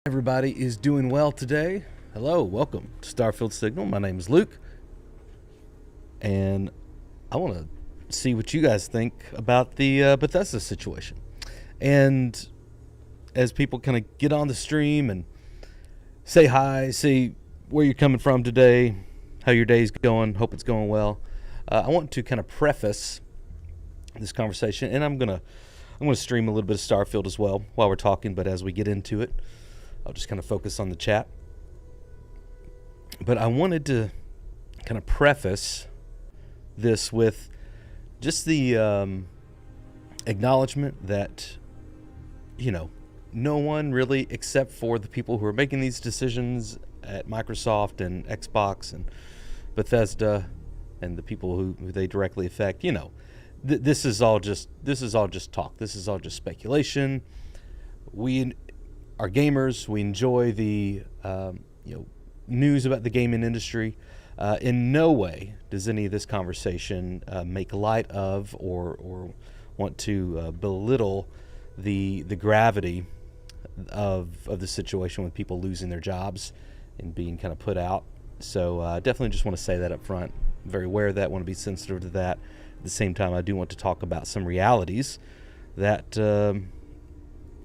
Everybody is doing well today. Hello, welcome to Starfield Signal. My name is Luke, and I want to see what you guys think about the Bethesda situation. And as people kind of get on the stream and say hi, say where you're coming from today, how your day's going, hope it's going well. I want to kind of preface this conversation, and I'm gonna stream a little bit of Starfield as well while we're talking. But as we get into it, I'll just kind of focus on the chat. But I wanted to kind of preface this with just the acknowledgement that, no one really, except for the people who are making these decisions at Microsoft and Xbox and Bethesda and the people who they directly affect, this is all just talk. This is all just speculation. We are gamers. We enjoy the news about the gaming industry. In no way does any of this conversation make light of or want to belittle the gravity of the situation with people losing their jobs and being kind of put out. So I definitely just want to say that up front. I'm very aware of that. Want to be sensitive to that. At the same time, I do want to talk about some realities that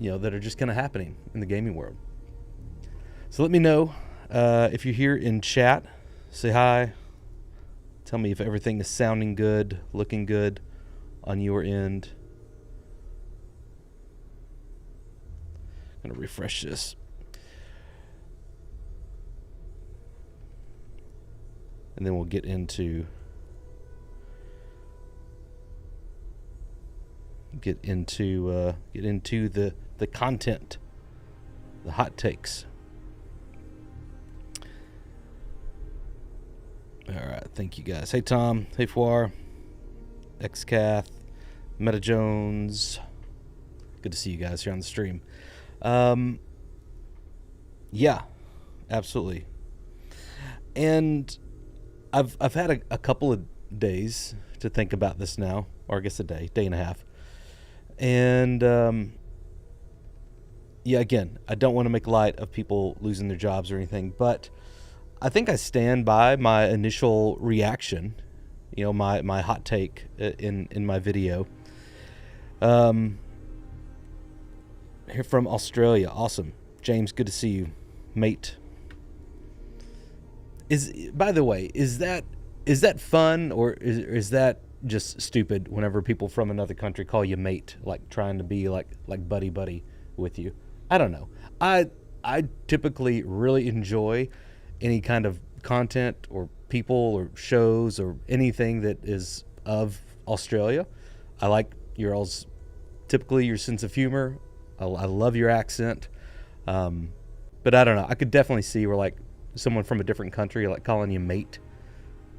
that are just kind of happening in the gaming world. So let me know if you're here in chat. Say hi. Tell me if everything is sounding good, looking good on your end. I'm going to refresh this. And then we'll get into the content, the hot takes. All right, thank you guys. Hey Tom, hey Fuar, XCath, Meta Jones. Good to see you guys here on the stream. Yeah, absolutely. And I've had a couple of days to think about this now, or I guess a day and a half. And again, I don't want to make light of people losing their jobs or anything, but I think I stand by my initial reaction, my hot take in my video. Here from Australia, awesome. James, good to see you, mate. By the way, is that fun or is that just stupid whenever people from another country call you mate, like trying to be like buddy with you? I don't know. I typically really enjoy any kind of content or people or shows or anything that is of Australia. I like typically your sense of humor. I love your accent. But I don't know. I could definitely see where like someone from a different country like calling you mate.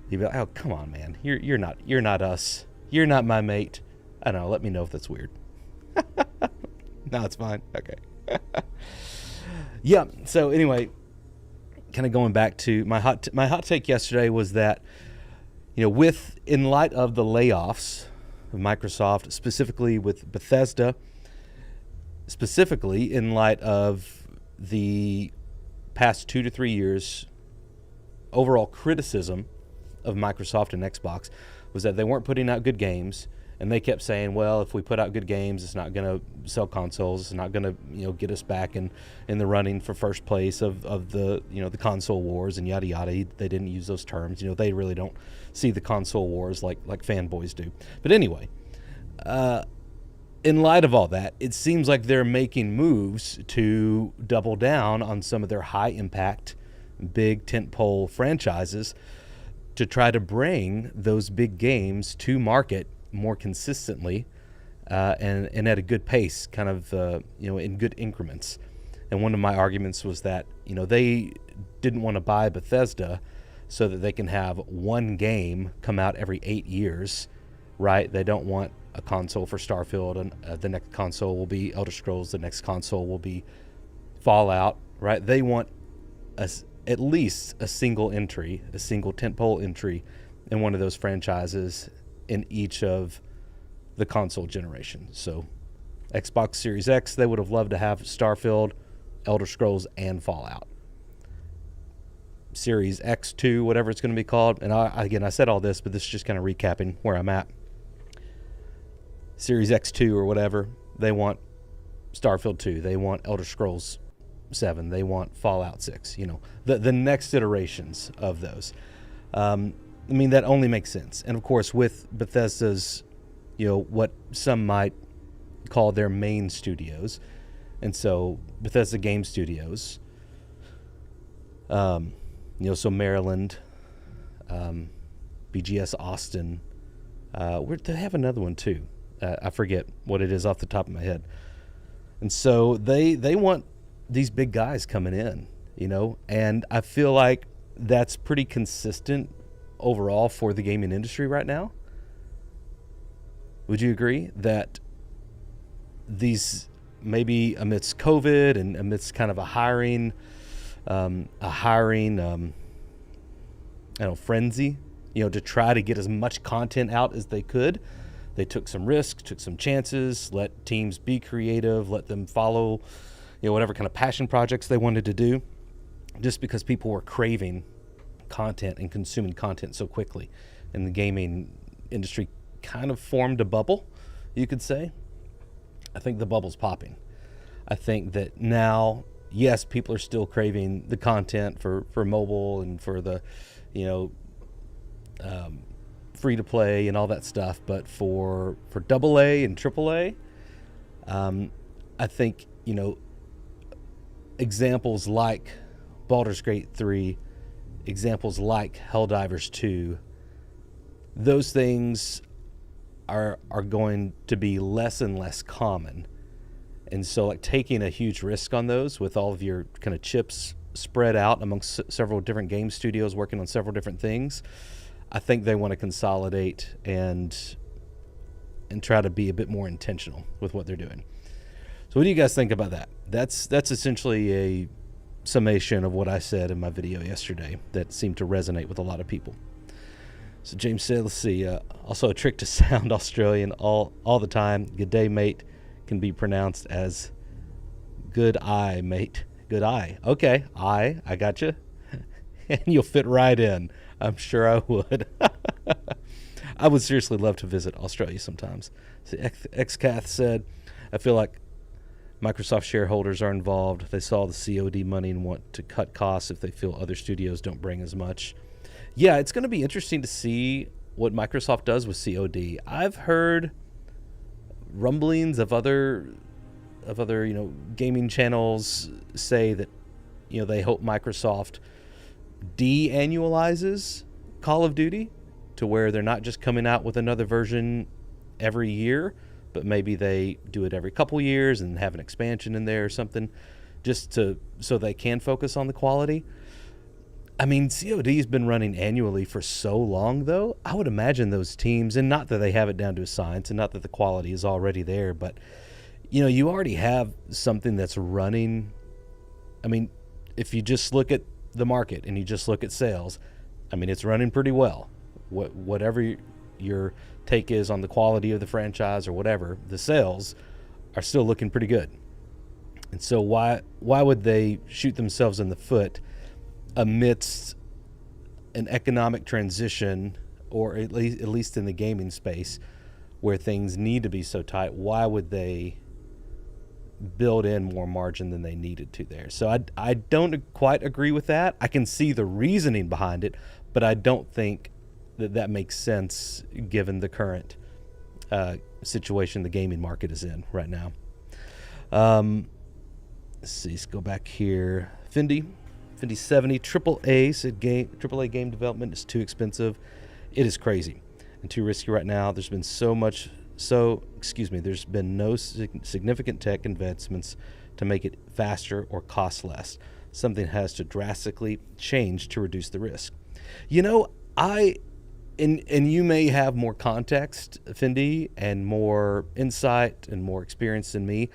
You'd be like, oh, come on, man. You're not us. You're not my mate. I don't know. Let me know if that's weird. No, it's fine. Okay. Yeah. So anyway, kind of going back to my hot take yesterday was that, in light of the layoffs of Microsoft, specifically with Bethesda, specifically in light of the past 2 to 3 years overall criticism of Microsoft and Xbox was that they weren't putting out good games, and they kept saying, well, if we put out good games, it's not going to sell consoles, it's not going to get us back in the running for first place of the the console wars and yada yada. They didn't use those terms. They really don't see the console wars like fanboys do. But anyway, in light of all that, it seems like they're making moves to double down on some of their high impact, big tentpole franchises to try to bring those big games to market more consistently and at a good pace, kind of in good increments. And one of my arguments was that they didn't want to buy Bethesda so that they can have one game come out every 8 years, right? They don't want a console for Starfield, and the next console will be Elder Scrolls, the next console will be Fallout, right? They want at least a single tentpole entry in one of those franchises in each of the console generations. So Xbox Series X, they would have loved to have Starfield Elder Scrolls and Fallout. Series X2, whatever it's going to be called. And I said all this, but this is just kind of recapping where I'm at. Series X2 or whatever, they want Starfield 2. They want Elder Scrolls 7. They want Fallout 6. The next iterations of those. That only makes sense. And of course, with Bethesda's, what some might call their main studios, and so Bethesda Game Studios, so Maryland, BGS Austin, they have another one too. I forget what it is off the top of my head. And so they want these big guys coming in, and I feel like that's pretty consistent overall for the gaming industry right now. Would you agree that these, maybe amidst COVID and amidst kind of a hiring frenzy, to try to get as much content out as they could, they took some risks, took some chances, let teams be creative, let them follow, whatever kind of passion projects they wanted to do, just because people were craving content and consuming content so quickly. And the gaming industry kind of formed a bubble, you could say. I think the bubble's popping. I think that now, yes, people are still craving the content for mobile and for the, free to play and all that stuff. But for AA and AAA, I think, examples like Baldur's Gate 3, examples like Helldivers 2, those things are going to be less and less common. And so like taking a huge risk on those with all of your kind of chips spread out amongst several different game studios working on several different things, I think they want to consolidate and try to be a bit more intentional with what they're doing. So what do you guys think about that? That's essentially a summation of what I said in my video yesterday that seemed to resonate with a lot of people. So James said, let's see, also a trick to sound Australian all the time. Good day, mate, can be pronounced as good eye, mate. Good eye. Okay, I got you. And you'll fit right in. I'm sure I would. I would seriously love to visit Australia sometimes. So XCath said, I feel like Microsoft shareholders are involved. They saw the COD money and want to cut costs if they feel other studios don't bring as much. Yeah, it's going to be interesting to see what Microsoft does with COD. I've heard rumblings of other gaming channels say that they hope Microsoft de-annualizes Call of Duty to where they're not just coming out with another version every year, but maybe they do it every couple years and have an expansion in there or something, just so they can focus on the quality. I mean, COD's been running annually for so long, though. I would imagine those teams, and not that they have it down to a science, and not that the quality is already there, but you already have something that's running. I mean, if you just look at the market and you just look at sales, I mean, it's running pretty well. Whatever your take is on the quality of the franchise or whatever, the sales are still looking pretty good. And so why would they shoot themselves in the foot amidst an economic transition, or at least in the gaming space where things need to be so tight? Why would they build in more margin than they needed to there? So I don't quite agree with that. I can see the reasoning behind it, but I don't think that makes sense given the current situation the gaming market is in right now. Let's see, let's go back here. Fendi 70, AAA said AAA game development is too expensive. It is crazy and too risky right now. There's been there's been no significant tech advancements to make it faster or cost less. Something has to drastically change to reduce the risk. And you may have more context, Fendi, and more insight and more experience than me.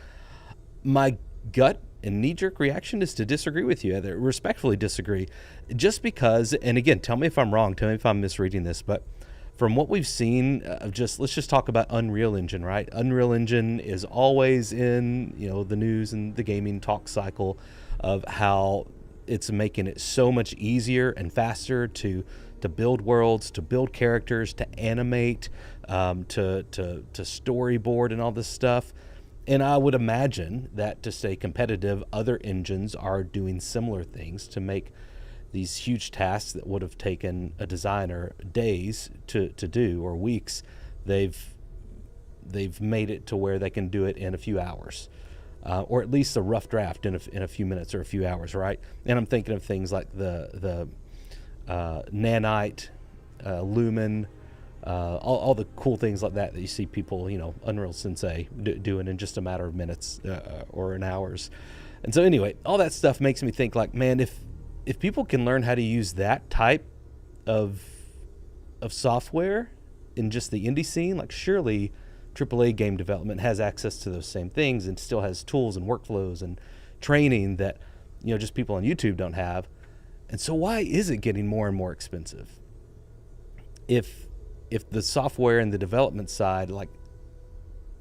My gut and knee-jerk reaction is to disagree with you, respectfully disagree, just because, and again, tell me if I'm wrong, tell me if I'm misreading this, but from what we've seen of just, let's just talk about Unreal Engine, right? Unreal Engine is always in, the news and the gaming talk cycle of how it's making it so much easier and faster to build worlds, to build characters, to animate, to storyboard and all this stuff. And I would imagine that to stay competitive, other engines are doing similar things to make these huge tasks that would have taken a designer days to do, or weeks. They've made it to where they can do it in a few hours, or at least a rough draft in a few minutes or a few hours, right? And I'm thinking of things like the Nanite, Lumen, all the cool things like that you see people, Unreal Sensei doing in just a matter of minutes or in hours. And so anyway, all that stuff makes me think like, man, if people can learn how to use that type of software in just the indie scene, like surely AAA game development has access to those same things and still has tools and workflows and training that, just people on YouTube don't have. And so why is it getting more and more expensive? If the software and the development side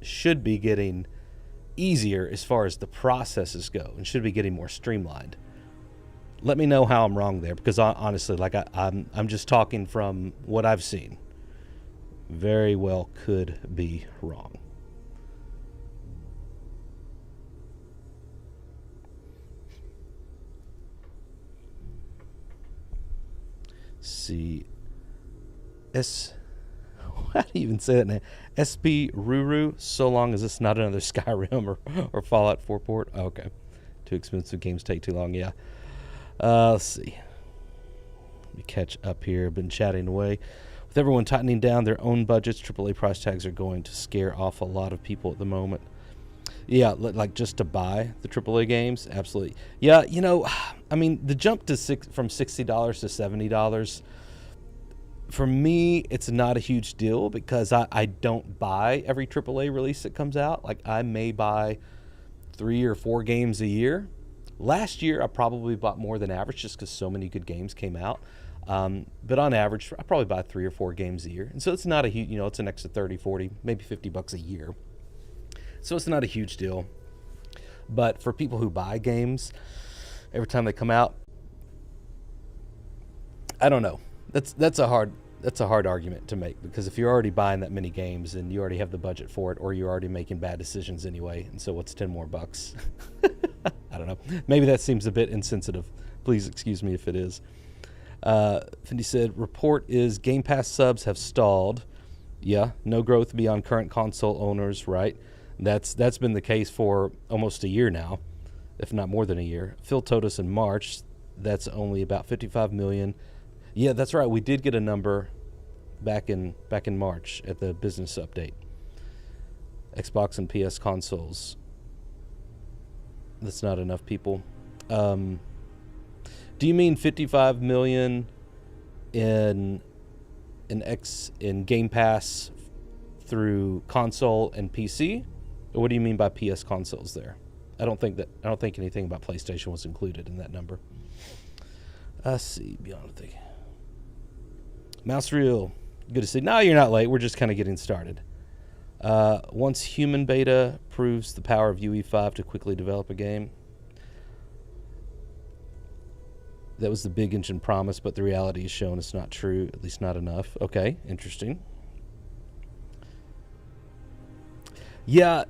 should be getting easier as far as the processes go and should be getting more streamlined. Let me know how I'm wrong there, because honestly, I'm just talking from what I've seen. Very well could be wrong. See, how do you even say that name? SP Ruru. So long as it's not another Skyrim or Fallout 4 port. Oh, okay, too expensive. Games take too long. Yeah. Let's see. Let me catch up here. Been chatting away. With everyone tightening down their own budgets, AAA price tags are going to scare off a lot of people at the moment. Yeah, like just to buy the AAA games, absolutely. Yeah, I mean, the jump from $60 to $70, for me, it's not a huge deal because I don't buy every AAA release that comes out. Like, I may buy 3 or 4 games a year. Last year, I probably bought more than average just because so many good games came out. But on average, I probably buy 3 or 4 games a year. And so it's not a huge, it's an extra 30, 40, maybe $50 a year. So it's not a huge deal. But for people who buy games every time they come out, I don't know. That's a hard argument to make, because if you're already buying that many games and you already have the budget for it, or you're already making bad decisions anyway, and so what's 10 more bucks? I don't know. Maybe that seems a bit insensitive. Please excuse me if it is. Fendi said, report is Game Pass subs have stalled. Yeah, no growth beyond current console owners, right? That's been the case for almost a year now, if not more than a year. Phil told us in March that's only about 55 million. Yeah, that's right. We did get a number back in March at the business update. Xbox and PS consoles. That's not enough people. Do you mean 55 million in Game Pass through console and PC? Or what do you mean by PS consoles there? I don't think anything about PlayStation was included in that number. Let's see, beyond the Mouse Reel, good to see. No, you're not late. We're just kind of getting started. Once human beta proves the power of UE5 to quickly develop a game. That was the big engine promise, but the reality has shown it's not true, at least not enough. Okay, interesting. Yeah,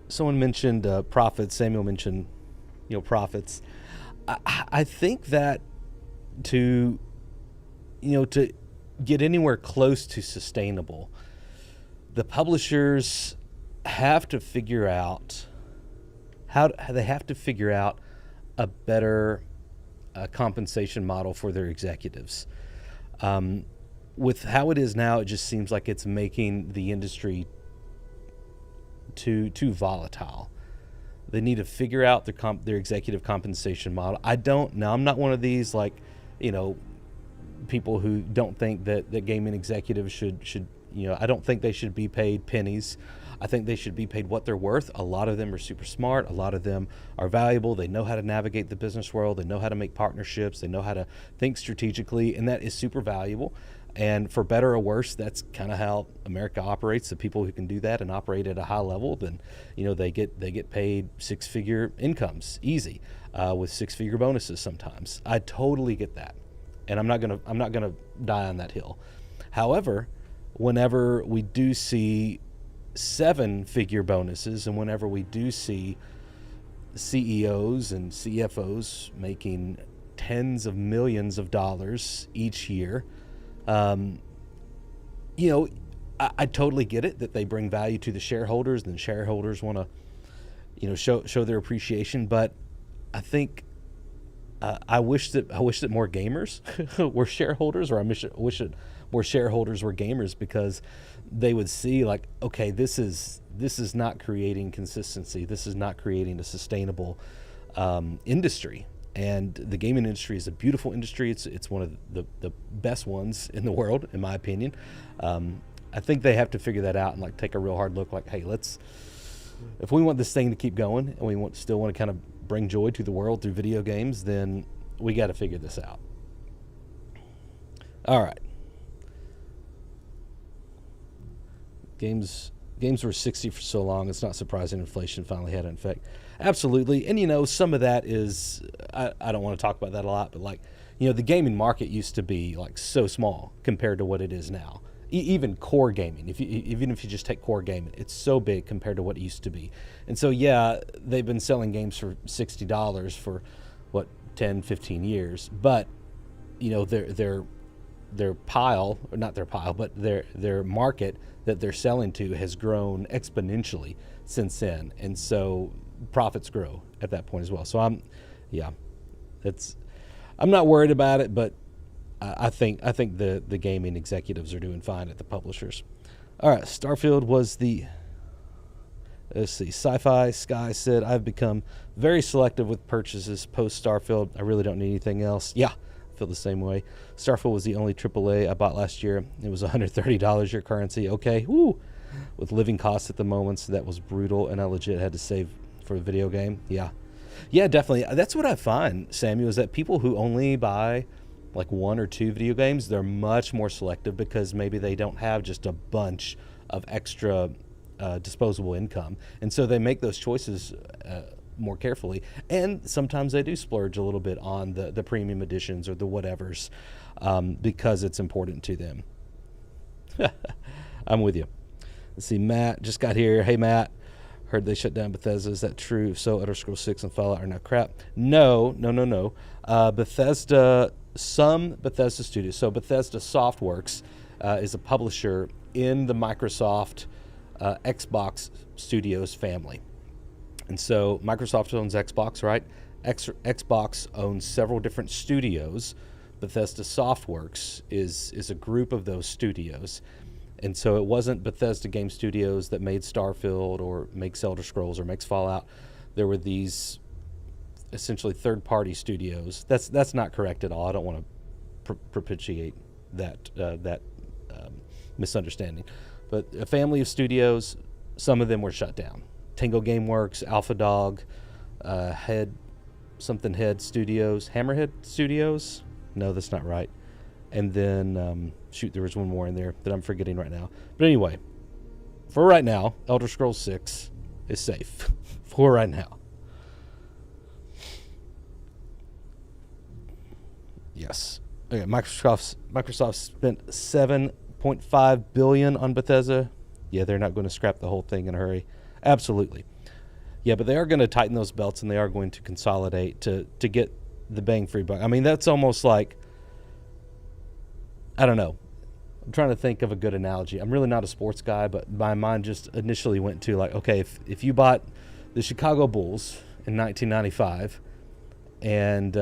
someone mentioned profits. Samuel mentioned, profits. I think that to get anywhere close to sustainable, the publishers have to figure out a better compensation model for their executives. With how it is now, it just seems like it's making the industry too volatile. They need to figure out their executive compensation model. I'm not one of these people who don't think that gaming executives should I don't think they should be paid pennies. I think they should be paid what they're worth. A lot of them are super smart. A lot of them are valuable. They know how to navigate the business world. They know how to make partnerships. They know how to think strategically, and that is super valuable. And for better or worse, that's kind of how America operates. The people who can do that and operate at a high level, then they get paid six-figure incomes easy, with six-figure bonuses sometimes. I totally get that, and I'm not gonna die on that hill. However, whenever we do see seven-figure bonuses, and whenever we do see CEOs and CFOs making tens of millions of dollars each year, I totally get it that they bring value to the shareholders, and the shareholders want to, show their appreciation. But I think I wish that more gamers were shareholders, or I wish that more shareholders were gamers, because they would see, like, okay, this is not creating consistency. This is not creating a sustainable industry. And the gaming industry is a beautiful industry. It's one of the best ones in the world, in my opinion. I think they have to figure that out and like take a real hard look. Like, hey, if we want this thing to keep going, and we still want to kind of bring joy to the world through video games, then we got to figure this out. All right. Games were 60 for so long, it's not surprising inflation finally had an effect. Absolutely. And, some of that is, I don't want to talk about that a lot, but the gaming market used to be like so small compared to what it is now. Even core gaming, even if you just take core gaming, it's so big compared to what it used to be. And so, yeah, they've been selling games for $60 for, 10, 15 years. But, their pile, or not their pile, but their market that they're selling to has grown exponentially since then. And so profits grow at that point as well. So I'm not worried about it, but I think the gaming executives are doing fine at the publishers. All right, Starfield was let's see, Sci-Fi Sky said, I've become very selective with purchases post Starfield. I really don't need anything else. Yeah, I feel the same way. Starfield was the only AAA I bought last year. It was $130 your currency. Okay, woo. With living costs at the moment, so that was brutal, and I legit had to save for a video game. Yeah, definitely. That's what I find, Samuel, is that people who only buy like one or two video games, they're much more selective, because maybe they don't have just a bunch of extra disposable income, and so they make those choices more carefully. And sometimes they do splurge a little bit on the premium editions or the whatevers, because it's important to them. I'm with you. Let's see, Matt just got here. Hey, Matt. Heard they shut down Bethesda. Is that true? If so, Elder Scrolls 6 and Fallout are now crap. No. Bethesda, some Bethesda studios. So Bethesda Softworks is a publisher in the Microsoft Xbox Studios family. And so Microsoft owns Xbox, right? Xbox owns several different studios. Bethesda Softworks is a group of those studios. And so it wasn't Bethesda Game Studios that made Starfield or makes Elder Scrolls or makes Fallout. There were these essentially third-party studios. That's not correct at all. I don't want to propitiate that misunderstanding. But a family of studios, some of them were shut down. Tango Gameworks, Alpha Dog, Head Studios, Hammerhead Studios. No, that's not right. And then, there was one more in there that I'm forgetting right now. But anyway, for right now, Elder Scrolls 6 is safe. For right now. Yes. Okay, Microsoft spent $7.5 billion on Bethesda. Yeah, they're not going to scrap the whole thing in a hurry. Absolutely. Yeah, but they are going to tighten those belts, and they are going to consolidate to get the bang for your buck. I mean, that's almost like, I don't know. I'm trying to think of a good analogy. I'm really not a sports guy, but my mind just initially went to like, okay, if you bought the Chicago Bulls in 1995 and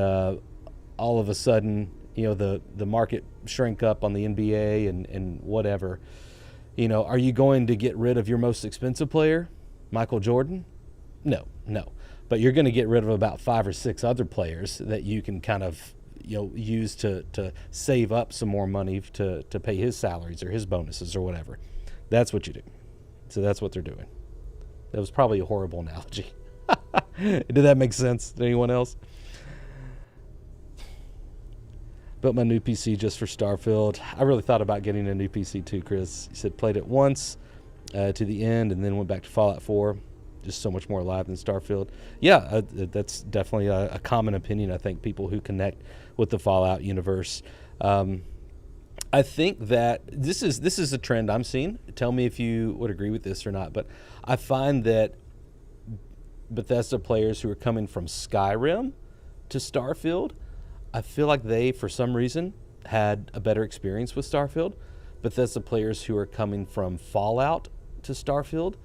all of a sudden, the market shrink up on the NBA and whatever, are you going to get rid of your most expensive player, Michael Jordan? No. But you're going to get rid of about 5 or 6 other players that you can kind of use to save up some more money to pay his salaries or his bonuses or whatever. That's what you do. So that's what they're doing. That was probably a horrible analogy. Did that make sense to anyone else? Built my new PC just for Starfield. I really thought about getting a new PC too, Chris. You said played it once to the end and then went back to Fallout 4. Just so much more alive than Starfield. Yeah, that's definitely a common opinion, I think, people who connect with the Fallout universe. I think that this is a trend I'm seeing. Tell me if you would agree with this or not, but I find that Bethesda players who are coming from Skyrim to Starfield, I feel like they, for some reason, had a better experience with Starfield. Bethesda players who are coming from Fallout to Starfield,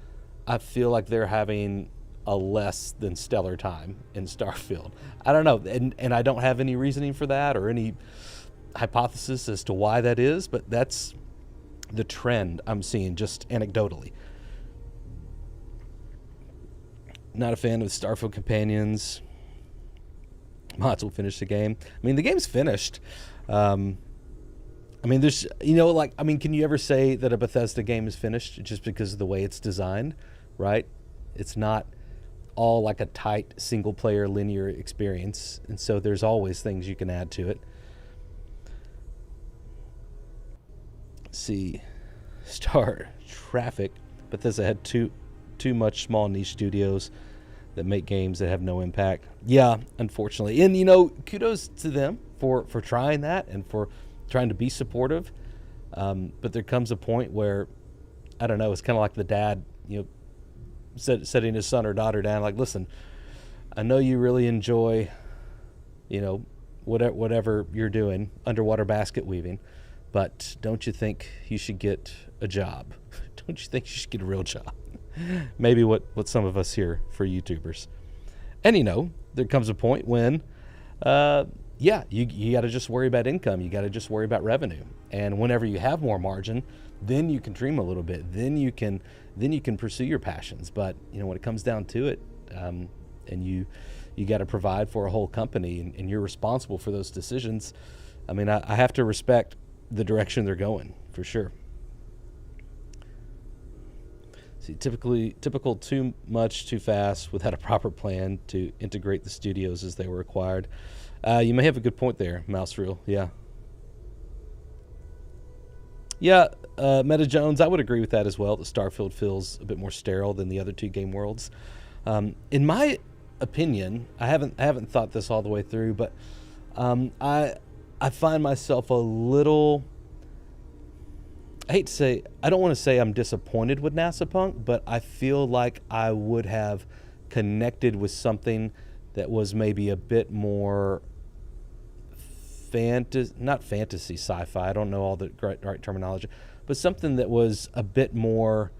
I feel like they're having a less than stellar time in Starfield. I don't know, and I don't have any reasoning for that or any hypothesis as to why that is, but that's the trend I'm seeing just anecdotally. Not a fan of Starfield companions. Mods will finish the game. I mean, the game's finished. I mean, there's, can you ever say that a Bethesda game is finished just because of the way it's designed, right? It's not all like a tight single-player linear experience, and so there's always things you can add to it. Let's see. Star Traffic. Bethesda had too much small niche studios that make games that have no impact. Yeah, unfortunately. And, kudos to them for trying that and for trying to be supportive. But there comes a point where, I don't know, it's kind of like the dad, setting his son or daughter down, like, listen, I know you really enjoy, whatever you're doing, underwater basket weaving, but don't you think you should get a job? Don't you think you should get a real job? Maybe what some of us here for YouTubers. And, there comes a point when, you got to just worry about income. You got to just worry about revenue. And whenever you have more margin, then you can dream a little bit. Then you can pursue your passions. But, when it comes down to it, and you got to provide for a whole company and you're responsible for those decisions. I mean, I have to respect the direction they're going, for sure. See, typical too much, too fast, without a proper plan to integrate the studios as they were acquired. You may have a good point there, Mouse Reel. Yeah. Yeah, Meta Jones, I would agree with that as well, that Starfield feels a bit more sterile than the other two game worlds. In my opinion, I haven't thought this all the way through, but I find myself a little... I don't want to say I'm disappointed with NASA Punk, but I feel like I would have connected with something that was maybe a bit more not fantasy, sci-fi, I don't know all the right terminology, but something that was a bit more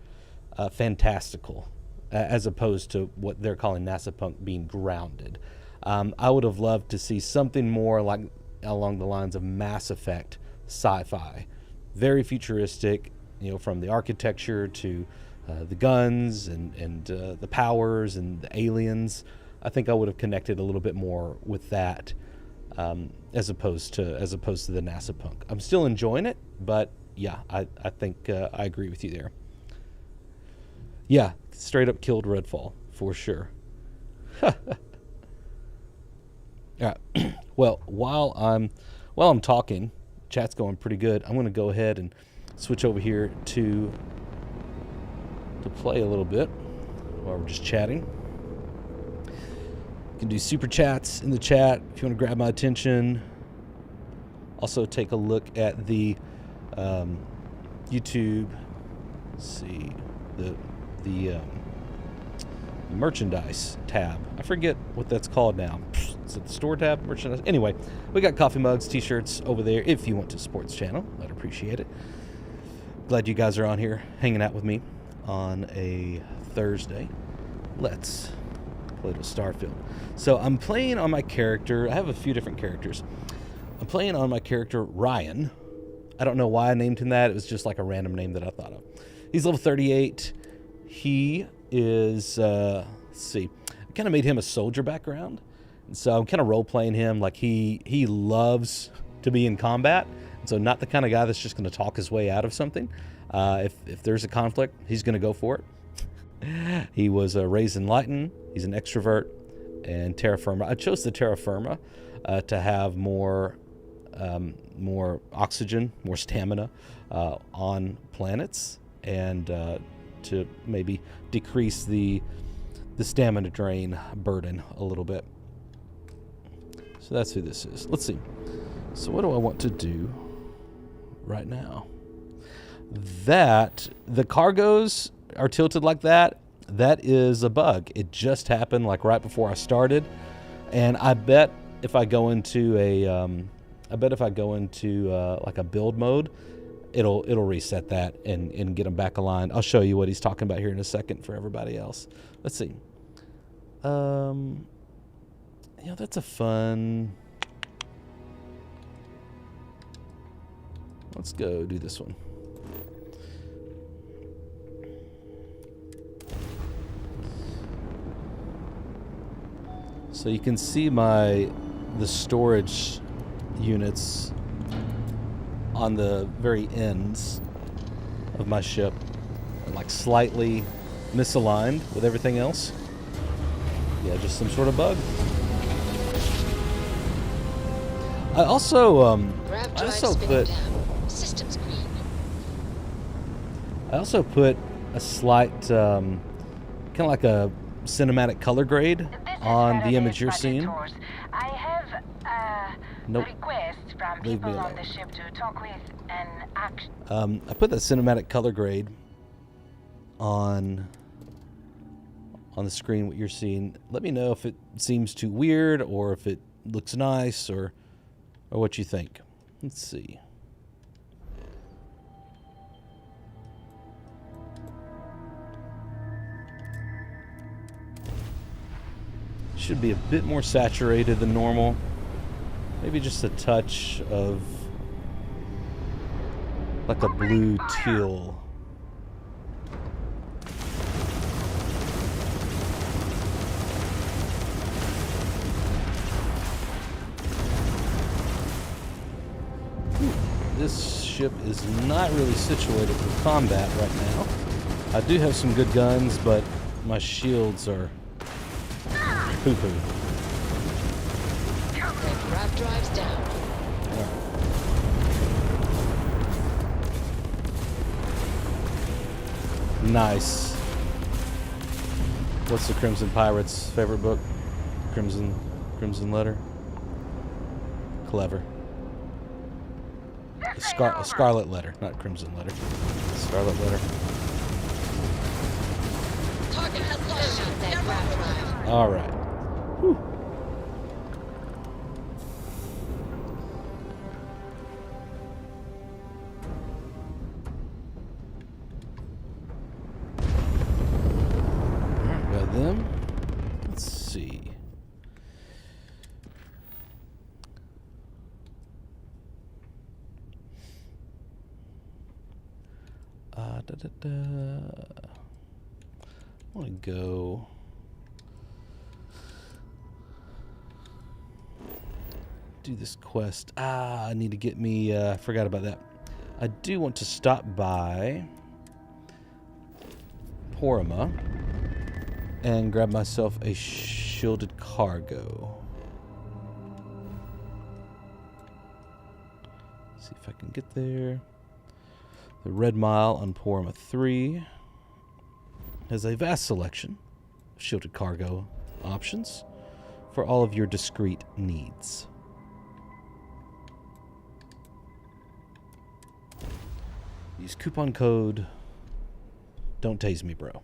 fantastical, as opposed to what they're calling NASA Punk being grounded. I would have loved to see something more like along the lines of Mass Effect sci-fi. Very futuristic, from the architecture to the guns and the powers and the aliens. I think I would have connected a little bit more with that, as opposed to the NASA Punk. I'm still enjoying it, but yeah, I think I agree with you there. Yeah, straight up killed Redfall for sure. All right. Well, while I'm talking, chat's going pretty good. I'm going to go ahead and switch over here to play a little bit while we're just chatting. You can do super chats in the chat if you want to grab my attention. Also take a look at the YouTube. Let's see, the merchandise tab. I forget what that's called now. Is it the store tab? Merchandise? Anyway, we got coffee mugs, t-shirts over there if you want to support the channel. I'd appreciate it. Glad you guys are on here hanging out with me on a Thursday. Let's play with Starfield. So I'm playing on my character. I have a few different characters. I'm playing on my character Ryan. I don't know why I named him that. It was just like a random name that I thought of. He's level 38. He is, let's see, I kind of made him a soldier background. And so I'm kind of role-playing him like he loves to be in combat. And so not the kind of guy that's just going to talk his way out of something. If there's a conflict, he's going to go for it. He was raised in Lighton. He's an extrovert. And terra firma. I chose the terra firma to have more oxygen, more stamina on planets, and to maybe decrease the stamina drain burden a little bit. So that's who this is. Let's see. So what do I want to do right now? That the cargoes are tilted like that. That is a bug. It just happened like right before I started, and I bet if I go into like a build mode, it'll reset that and get them back aligned. I'll show you what he's talking about here in a second for everybody else. Let's see. That's a fun. Let's go do this one. So you can see the storage units on the very ends of my ship are like slightly misaligned with everything else. Yeah, just some sort of bug. I also put a slight kind of like a cinematic color grade on the image you're seeing. I have Nope. requests from Leave me people on alone. the ship to talk with an act. I put that cinematic color grade on the screen, what you're seeing. Let me know if it seems too weird or if it looks nice or what you think. Let's see. Should be a bit more saturated than normal. Maybe just a touch of like a blue teal. This ship is not really situated for combat right now. I do have some good guns, but my shields are poo-poo. Wrap drives down. Nice. What's the Crimson Pirate's favorite book? Crimson Letter? Clever. A Scarlet Letter, not Crimson Letter. Scarlet Letter. Target has lost that wrap drive. All right. Whew. All right, got them. Let's see. I want to go. Do this quest. I need to get me. I forgot about that. I do want to stop by Porima and grab myself a shielded cargo. See if I can get there. The Red Mile on Porima 3 has a vast selection of shielded cargo options for all of your discrete needs. Use coupon code Don't Tase Me, Bro.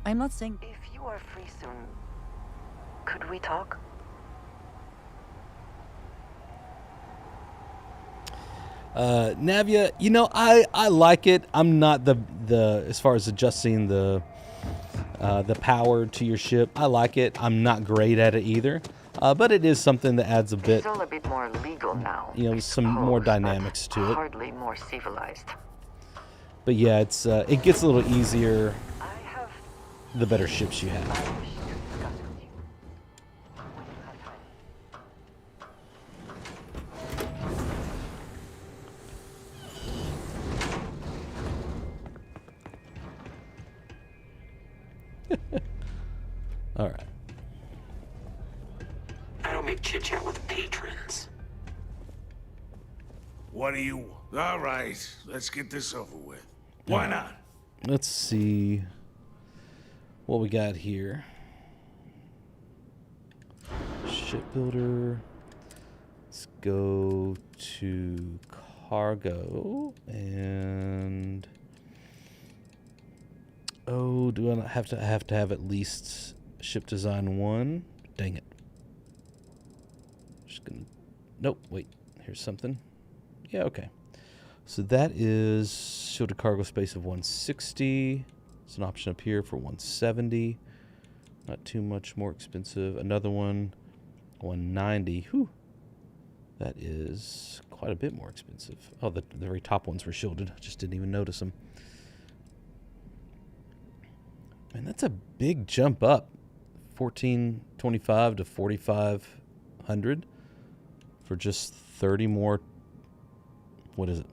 I'm not saying... If you are free soon, could we talk? Navia, I like it. I'm not the as far as adjusting the power to your ship. I like it. I'm not great at it either. But it is something that adds a bit. It's all a bit more legal now. Some more dynamics to it. Hardly more civilized. But yeah, it gets a little easier. I have the better ships you have. I wish to discuss with you. When you have time. All right. I don't make chit chat with patrons. What do you... All right, let's get this over with. Why not? Let's see what we got here. Shipbuilder. Let's go to cargo and... Oh, do I not have to have at least ship design 1? Dang it. Just gonna... Nope, wait. Here's something. Yeah, okay. So that is shielded cargo space of 160. It's an option up here for 170. Not too much more expensive. Another one, 190. Whew. That is quite a bit more expensive. Oh, the very top ones were shielded. Just didn't even notice them. Man, that's a big jump up. 1425 to 4500 for just 30 more. What is it?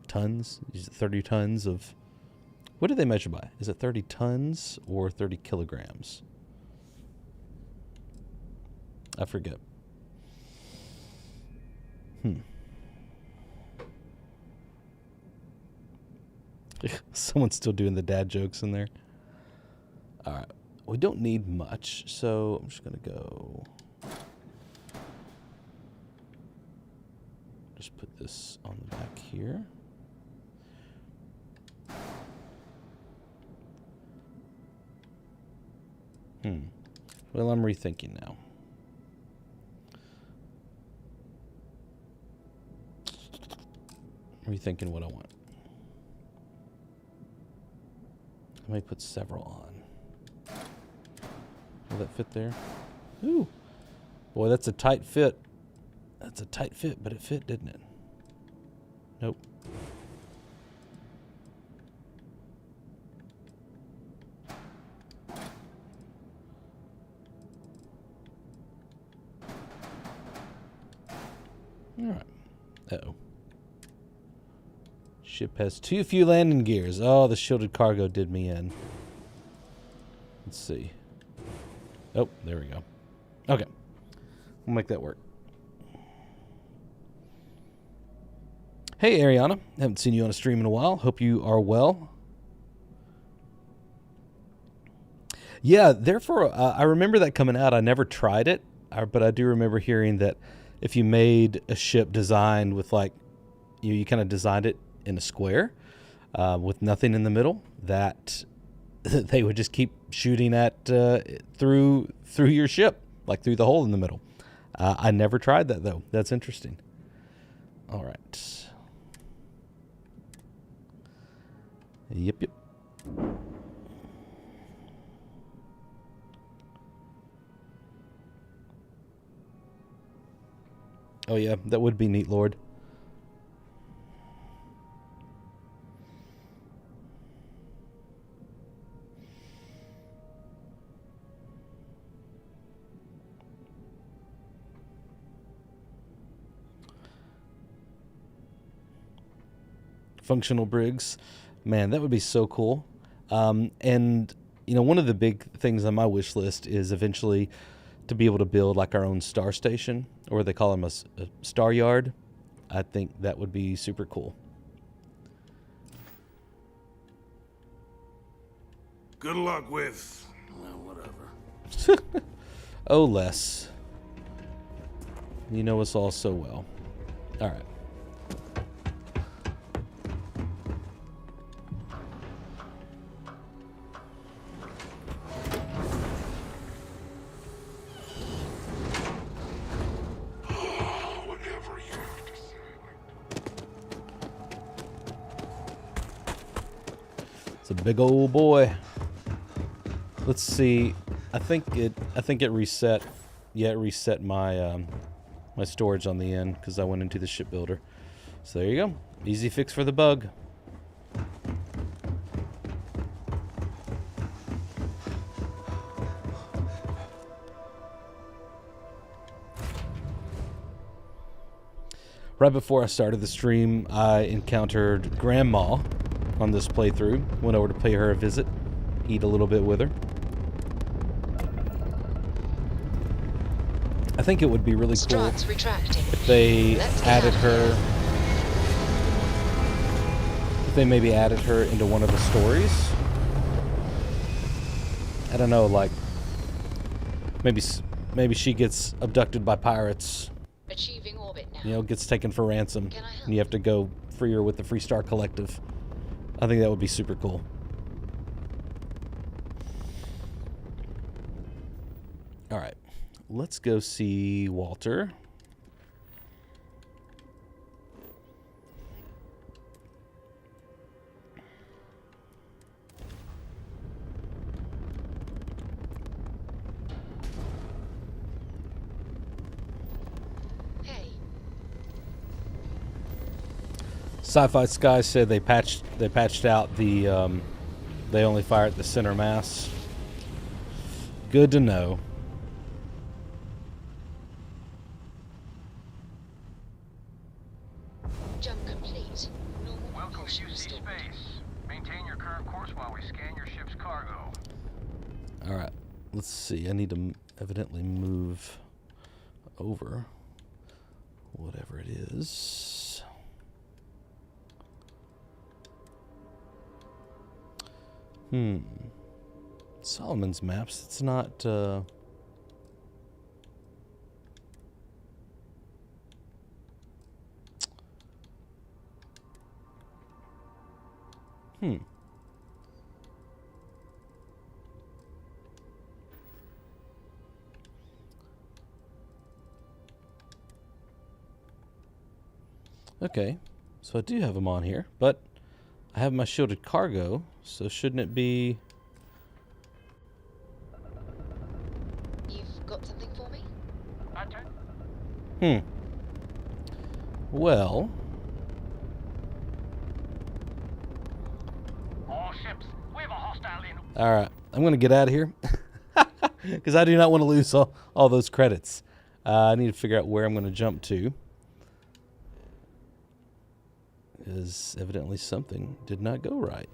Tons? Is it 30 tons of... What do they measure by? Is it 30 tons or 30 kilograms? I forget. Someone's still doing the dad jokes in there. All right. We don't need much, so I'm just going to go... Just put this on the back here. Well, I'm rethinking now. Rethinking what I want. I may put several on. Will that fit there? Ooh. Boy, that's a tight fit. That's a tight fit, but it fit, didn't it? Nope. All right. Uh-oh. Ship has too few landing gears. Oh, the shielded cargo did me in. Let's see. Oh, there we go. Okay. We'll make that work. Hey, Ariana. Haven't seen you on a stream in a while. Hope you are well. Yeah, therefore, I remember that coming out. I never tried it, but I do remember hearing that if you made a ship designed with, like, you kind of designed it in a square with nothing in the middle, that they would just keep shooting at through your ship, like through the hole in the middle. I never tried that, though. That's interesting. All right. Yep. Oh, yeah, that would be neat, Lord. Functional brigs. Man, that would be so cool. And, you know, one of the big things on my wish list is eventually to be able to build like our own star station, or they call them a star yard. I think that would be super cool. Good luck with... well, whatever. Oh, Les. You know us all so well. All right. It's a big old boy. Let's see. I think it reset. Yeah, it reset my my storage on the end because I went into the shipbuilder. So there you go. Easy fix for the bug. Right before I started the stream, I encountered Grandma on this playthrough. Went over to pay her a visit, eat a little bit with her. I think it would be really cool if they added her. If they maybe added her into one of the stories. I don't know, like maybe she gets abducted by pirates. Achieving orbit now. You know, gets taken for ransom, and you have to go free her with the Free Star Collective. I think that would be super cool. All right, let's go see Walter. Sci-Fi Sky said they patched out the they only fire at the center mass. Good to know. Jump complete. Welcome to UC Space. Maintain your current course while we scan your ship's cargo. All right, let's see. I need to evidently move over whatever it is. Solomon's maps. It's not. Okay, so I do have them on here, but I have my shielded cargo, so shouldn't it be? You've got something for me? Well. All ships, we have a hostile in. All right, I'm going to get out of here because I do not want to lose all those credits. I need to figure out where I'm going to jump to. Because evidently something did not go right.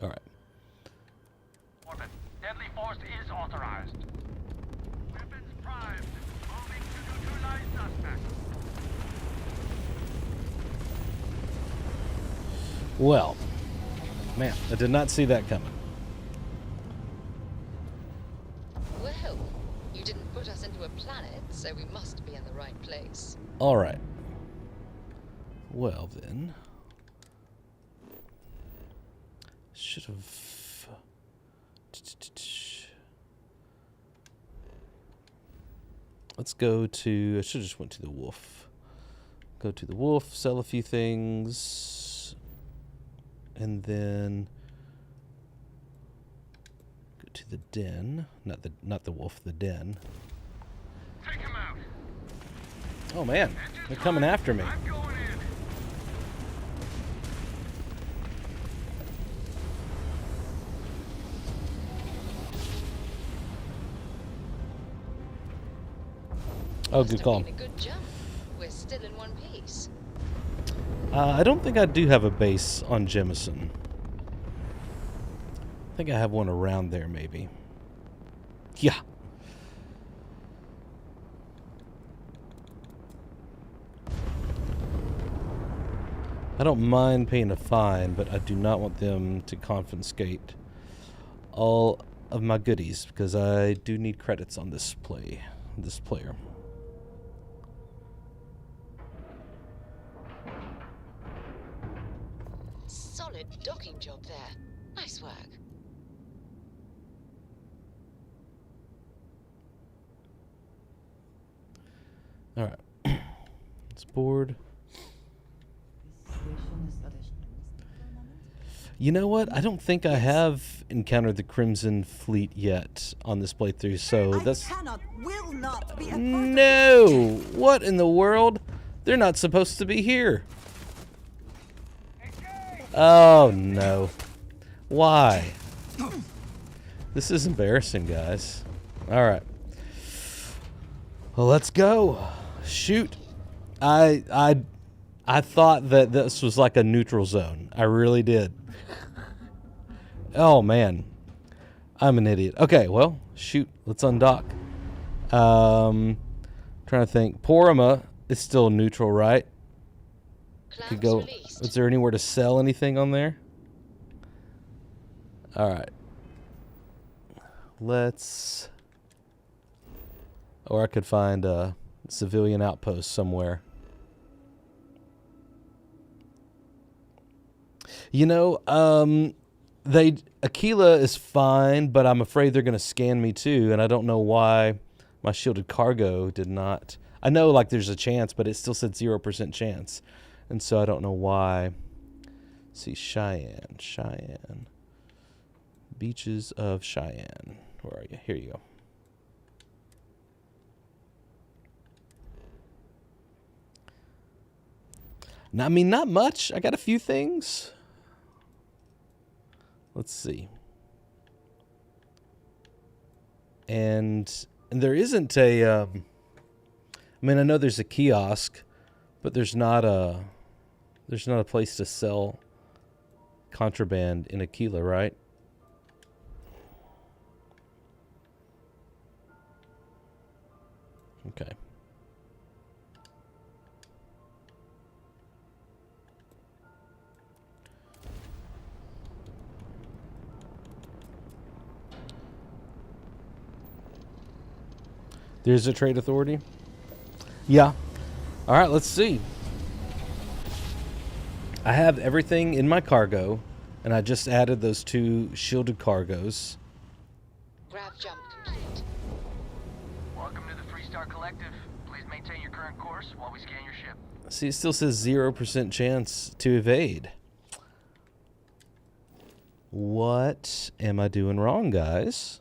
All right. Orbit. Deadly force is authorized. Weapons primed. Moving to neutralize suspect. Well, man, I did not see that coming. Well, you didn't put us into a planet, so we must be in the right place. All right. Well, then. Should have. Let's go to. I should have just went to the wolf. Go to the wolf, sell a few things, and then go to the den. Not the wolf, the den. Take him out. Oh man, they're coming after me. I'm going in. Oh, good call. A good jump. We're still in one piece. I don't think I do have a base on Jemison. I think I have one around there, maybe. Yeah. I don't mind paying a fine, but I do not want them to confiscate all of my goodies because I do need credits on this player. Solid docking job there. Nice work. All right. It's board. You know what? I don't think I have encountered the Crimson Fleet yet on this playthrough, so that's... Will not be a part No! What in the world? They're not supposed to be here. Oh, no. Why? This is embarrassing, guys. Alright. Well, let's go. Shoot. I thought that this was like a neutral zone. I really did. Oh, man. I'm an idiot. Okay, well, shoot. Let's undock. Trying to think. Porima is still neutral, right? Could go. Released. Is there anywhere to sell anything on there? All right. Let's. Or I could find a civilian outpost somewhere. You know, Aquila is fine, but I'm afraid they're going to scan me too, and I don't know why my shielded cargo did not. I know, like, there's a chance, but it still said 0% chance, and so I don't know why. Let's see, Cheyenne. Beaches of Cheyenne. Where are you? Here you go. Now, I mean, not much. I got a few things. Let's see. And there isn't a... I mean, I know there's a kiosk, but there's not a place to sell contraband in Aquila, right? Okay. There's a trade authority? Yeah. All right, let's see. I have everything in my cargo, and I just added those 2 shielded cargos. Grav jump complete. Welcome to the Freestar Collective. Please maintain your current course while we scan your ship. See, it still says 0% chance to evade. What am I doing wrong, guys?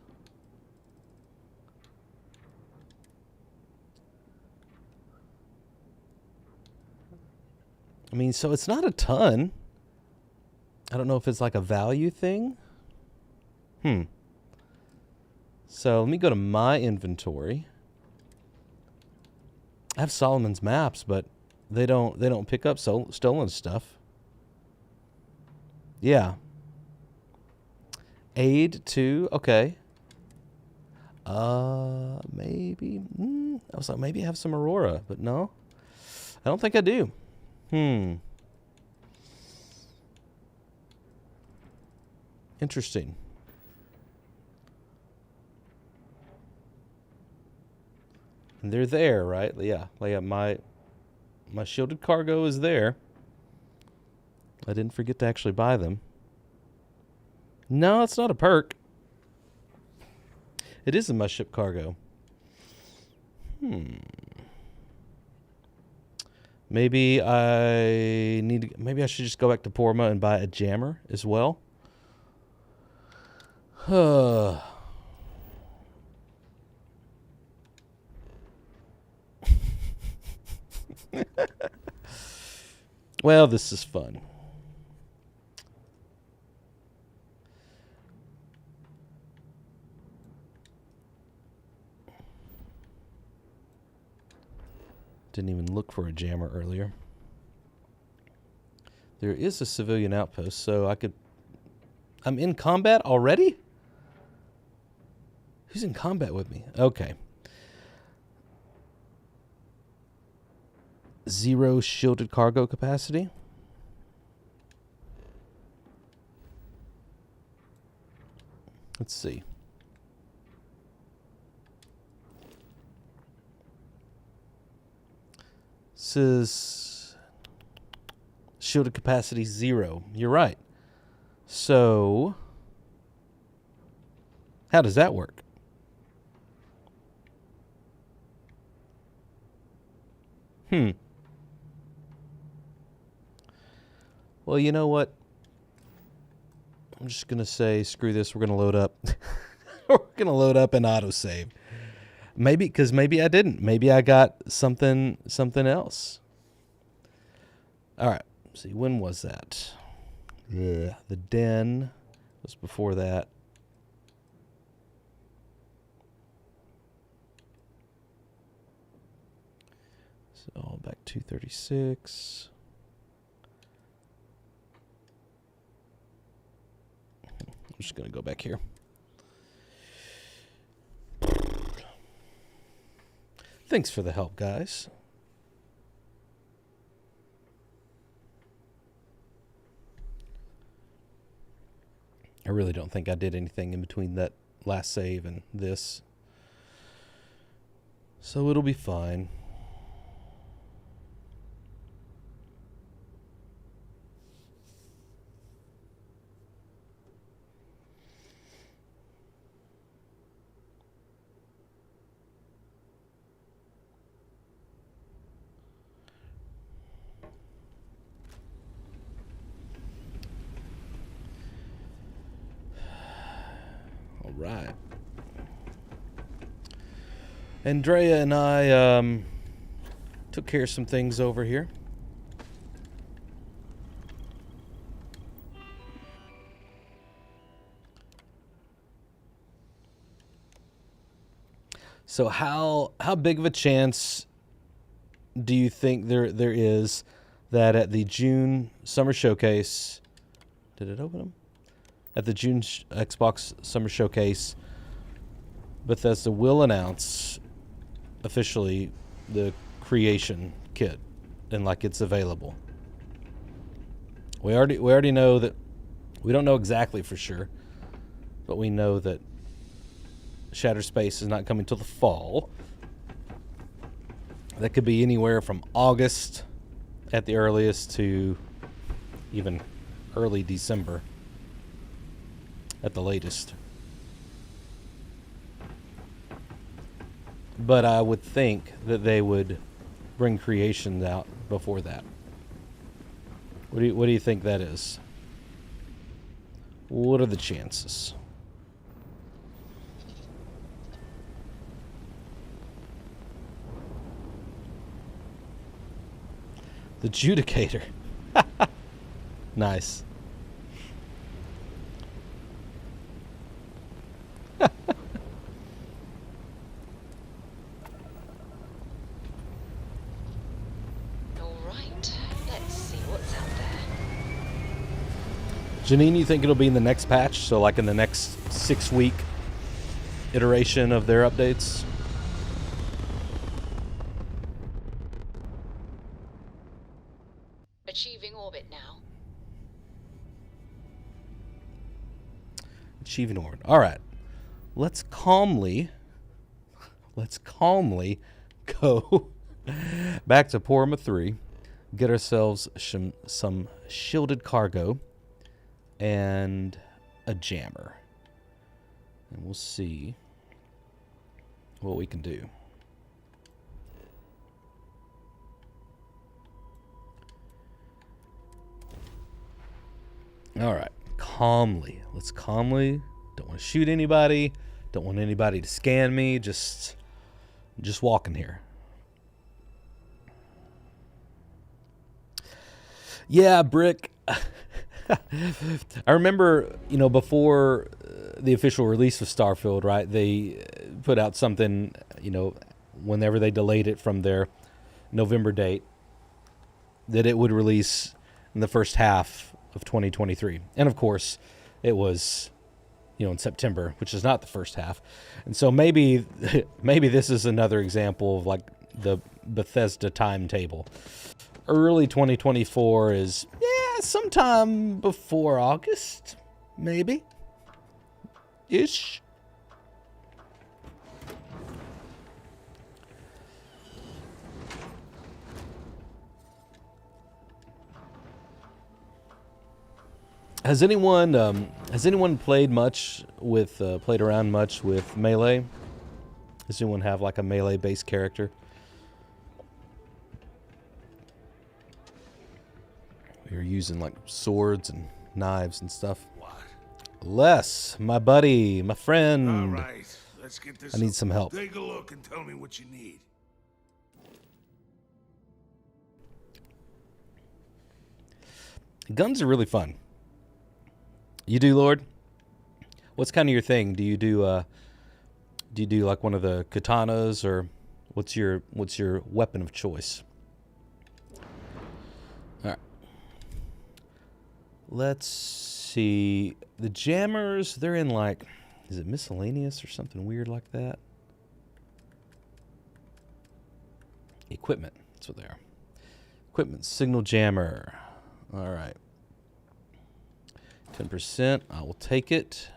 I mean, so it's not a ton. I don't know if it's like a value thing. So let me go to my inventory. I have Solomon's maps, but they don't pick up stolen stuff. Yeah. Aid to, okay. Maybe. I was like, maybe I have some Aurora, but no. I don't think I do. Interesting. And they're there, right? Yeah. My shielded cargo is there. I didn't forget to actually buy them. No, it's not a perk. It is in my ship cargo. Maybe maybe I should just go back to Porima and buy a jammer as well. Well, this is fun. Didn't even look for a jammer earlier. There is a civilian outpost, so I'm in combat already? Who's in combat with me? Okay. 0 shielded cargo capacity. Let's see. This is shielded capacity 0. You're right. So, how does that work? Well, you know what? I'm just going to say, screw this. We're going to load up. We're going to load up and autosave. Maybe, because maybe I didn't. Maybe I got something else. All right. Let's see, when was that? Yeah, the Den was before that. So back 236. I'm just going to go back here. Thanks for the help, guys. I really don't think I did anything in between that last save and this. So it'll be fine. Right. Andrea and I took care of some things over here. So how big of a chance do you think there is that at the June Summer Showcase, did it open them? At the June Xbox Summer Showcase, Bethesda will announce officially the creation kit and like it's available. We already know that. We don't know exactly for sure, but we know that Shattered Space is not coming till the fall. That could be anywhere from August at the earliest to even early December at the latest. But I would think that they would bring creations out before that. What do you think that is? What are the chances? The Judicator. Nice. Janine, you think it'll be in the next patch? So like in the next 6-week iteration of their updates? Achieving orbit now. Achieving orbit. All right. Let's calmly go back to Porma 3, get ourselves some shielded cargo and a jammer. And we'll see what we can do. All right, calmly. Let's calmly. Don't want to shoot anybody. Don't want anybody to scan me. Just walking here. Yeah, Brick. I remember, before the official release of Starfield, right? They put out something, whenever they delayed it from their November date, that it would release in the first half of 2023. And of course, it was, in September, which is not the first half. And so maybe this is another example of like the Bethesda timetable. Early 2024 is, sometime before August, maybe. Ish. Has anyone played around much with Melee? Does anyone have like a Melee-based character? You're using like swords and knives and stuff. What? Les, my buddy, my friend. All right, let's get this. I need some help. Take a look and tell me what you need. Guns are really fun. You do, Lord? What's kind of your thing? Do you do like one of the katanas, or what's your weapon of choice? All right. Let's see. The jammers, they're in like, is it miscellaneous or something weird like that? Equipment. That's what they are. Equipment, signal jammer. All right. 10%. I will take it.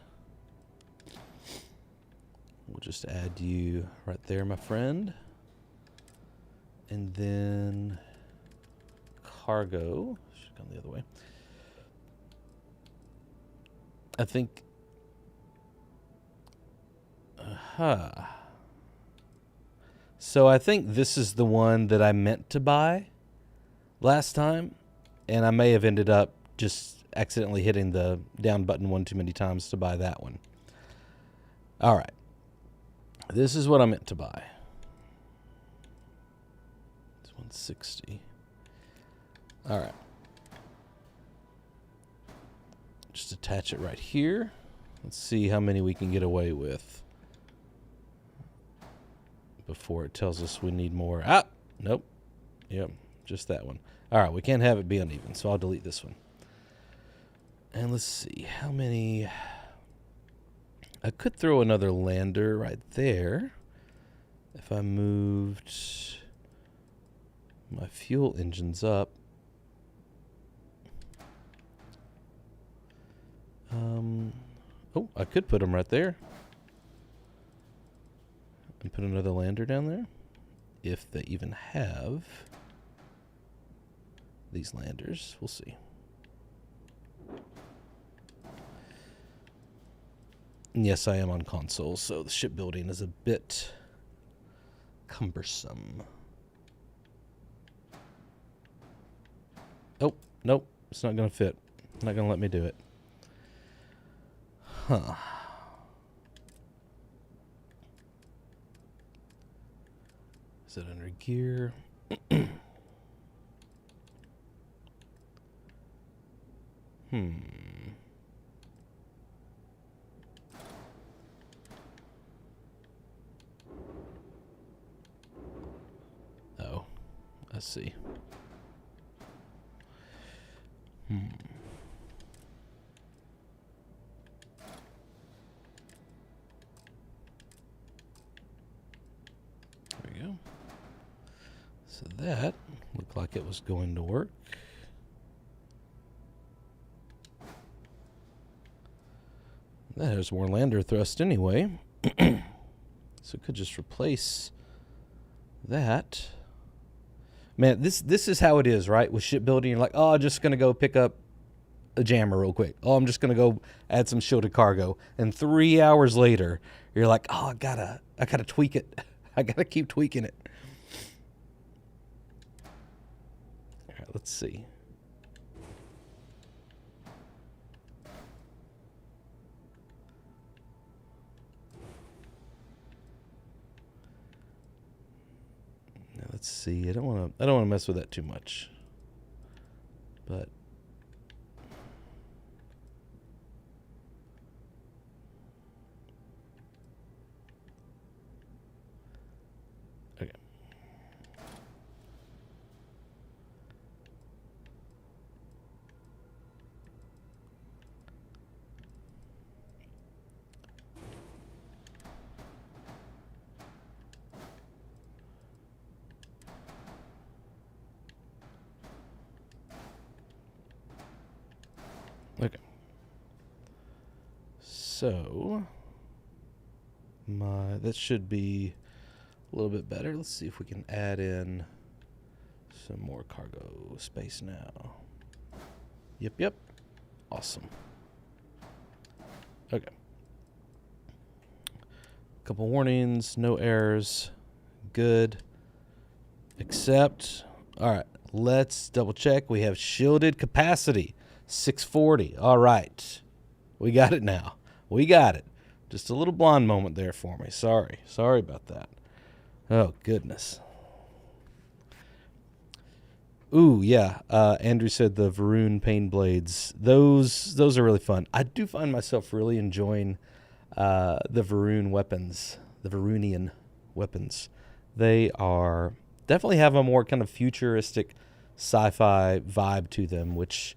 We'll just add you right there, my friend. And then cargo. Should have gone the other way. I think. So I think this is the one that I meant to buy last time, and I may have ended up just accidentally hitting the down button one too many times to buy that one. All right. This is what I meant to buy. It's 160. All right. Just attach it right here. Let's see how many we can get away with before it tells us we need more. Ah, nope. Yep, just that one. All right, we can't have it be uneven, so I'll delete this one. And let's see, how many... I could throw another lander right there if I moved my fuel engines up. Oh, I could put them right there. And put another lander down there. If they even have these landers. We'll see. And yes, I am on console, so the shipbuilding is a bit cumbersome. Oh, nope. It's not going to fit. Not going to let me do it. Huh. Is it under gear? Oh, I see. There we go. So that looked like it was going to work. That has more lander thrust anyway. So it could just replace that. Man, this is how it is, right? With shipbuilding, you're like, oh, I'm just going to go pick up a jammer real quick. Oh, I'm just going to go add some shielded cargo. And 3 hours later, you're like, oh, I gotta tweak it. I gotta keep tweaking it. All right, let's see. Now let's see. I don't want to mess with that too much. But okay. Okay. So that should be a little bit better. Let's see if we can add in some more cargo space now. Yep. Awesome. Okay. Couple warnings, no errors. Good. Accept. All right. Let's double check. We have shielded capacity. 640. All right. We got it now. We got it. Just a little blonde moment there for me. Sorry about that. Oh goodness. Ooh, yeah. Andrew said the Varun Pain Blades. Those are really fun. I do find myself really enjoying the Varun weapons, the Varunian weapons. They are definitely have a more kind of futuristic sci-fi vibe to them, which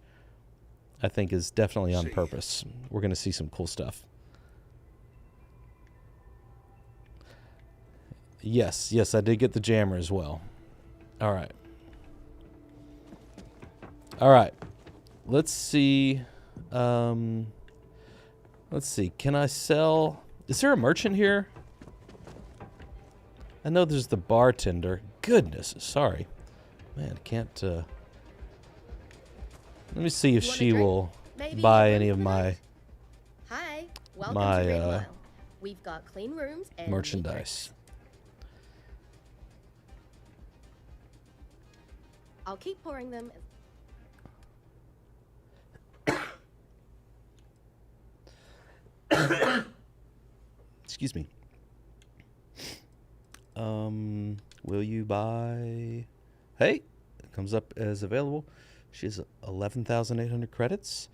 I think is definitely on purpose. We're going to see some cool stuff. Yes, I did get the jammer as well. All right. Let's see. Can I sell? Is there a merchant here? I know there's the bartender. Goodness, sorry. Man, I can't. Let me see if she will buy any of my Hi, welcome to Red. We've got clean rooms and merchandise. I'll keep pouring them. Excuse me. Will you buy? Hey, it comes up as available. She has 11,800 credits.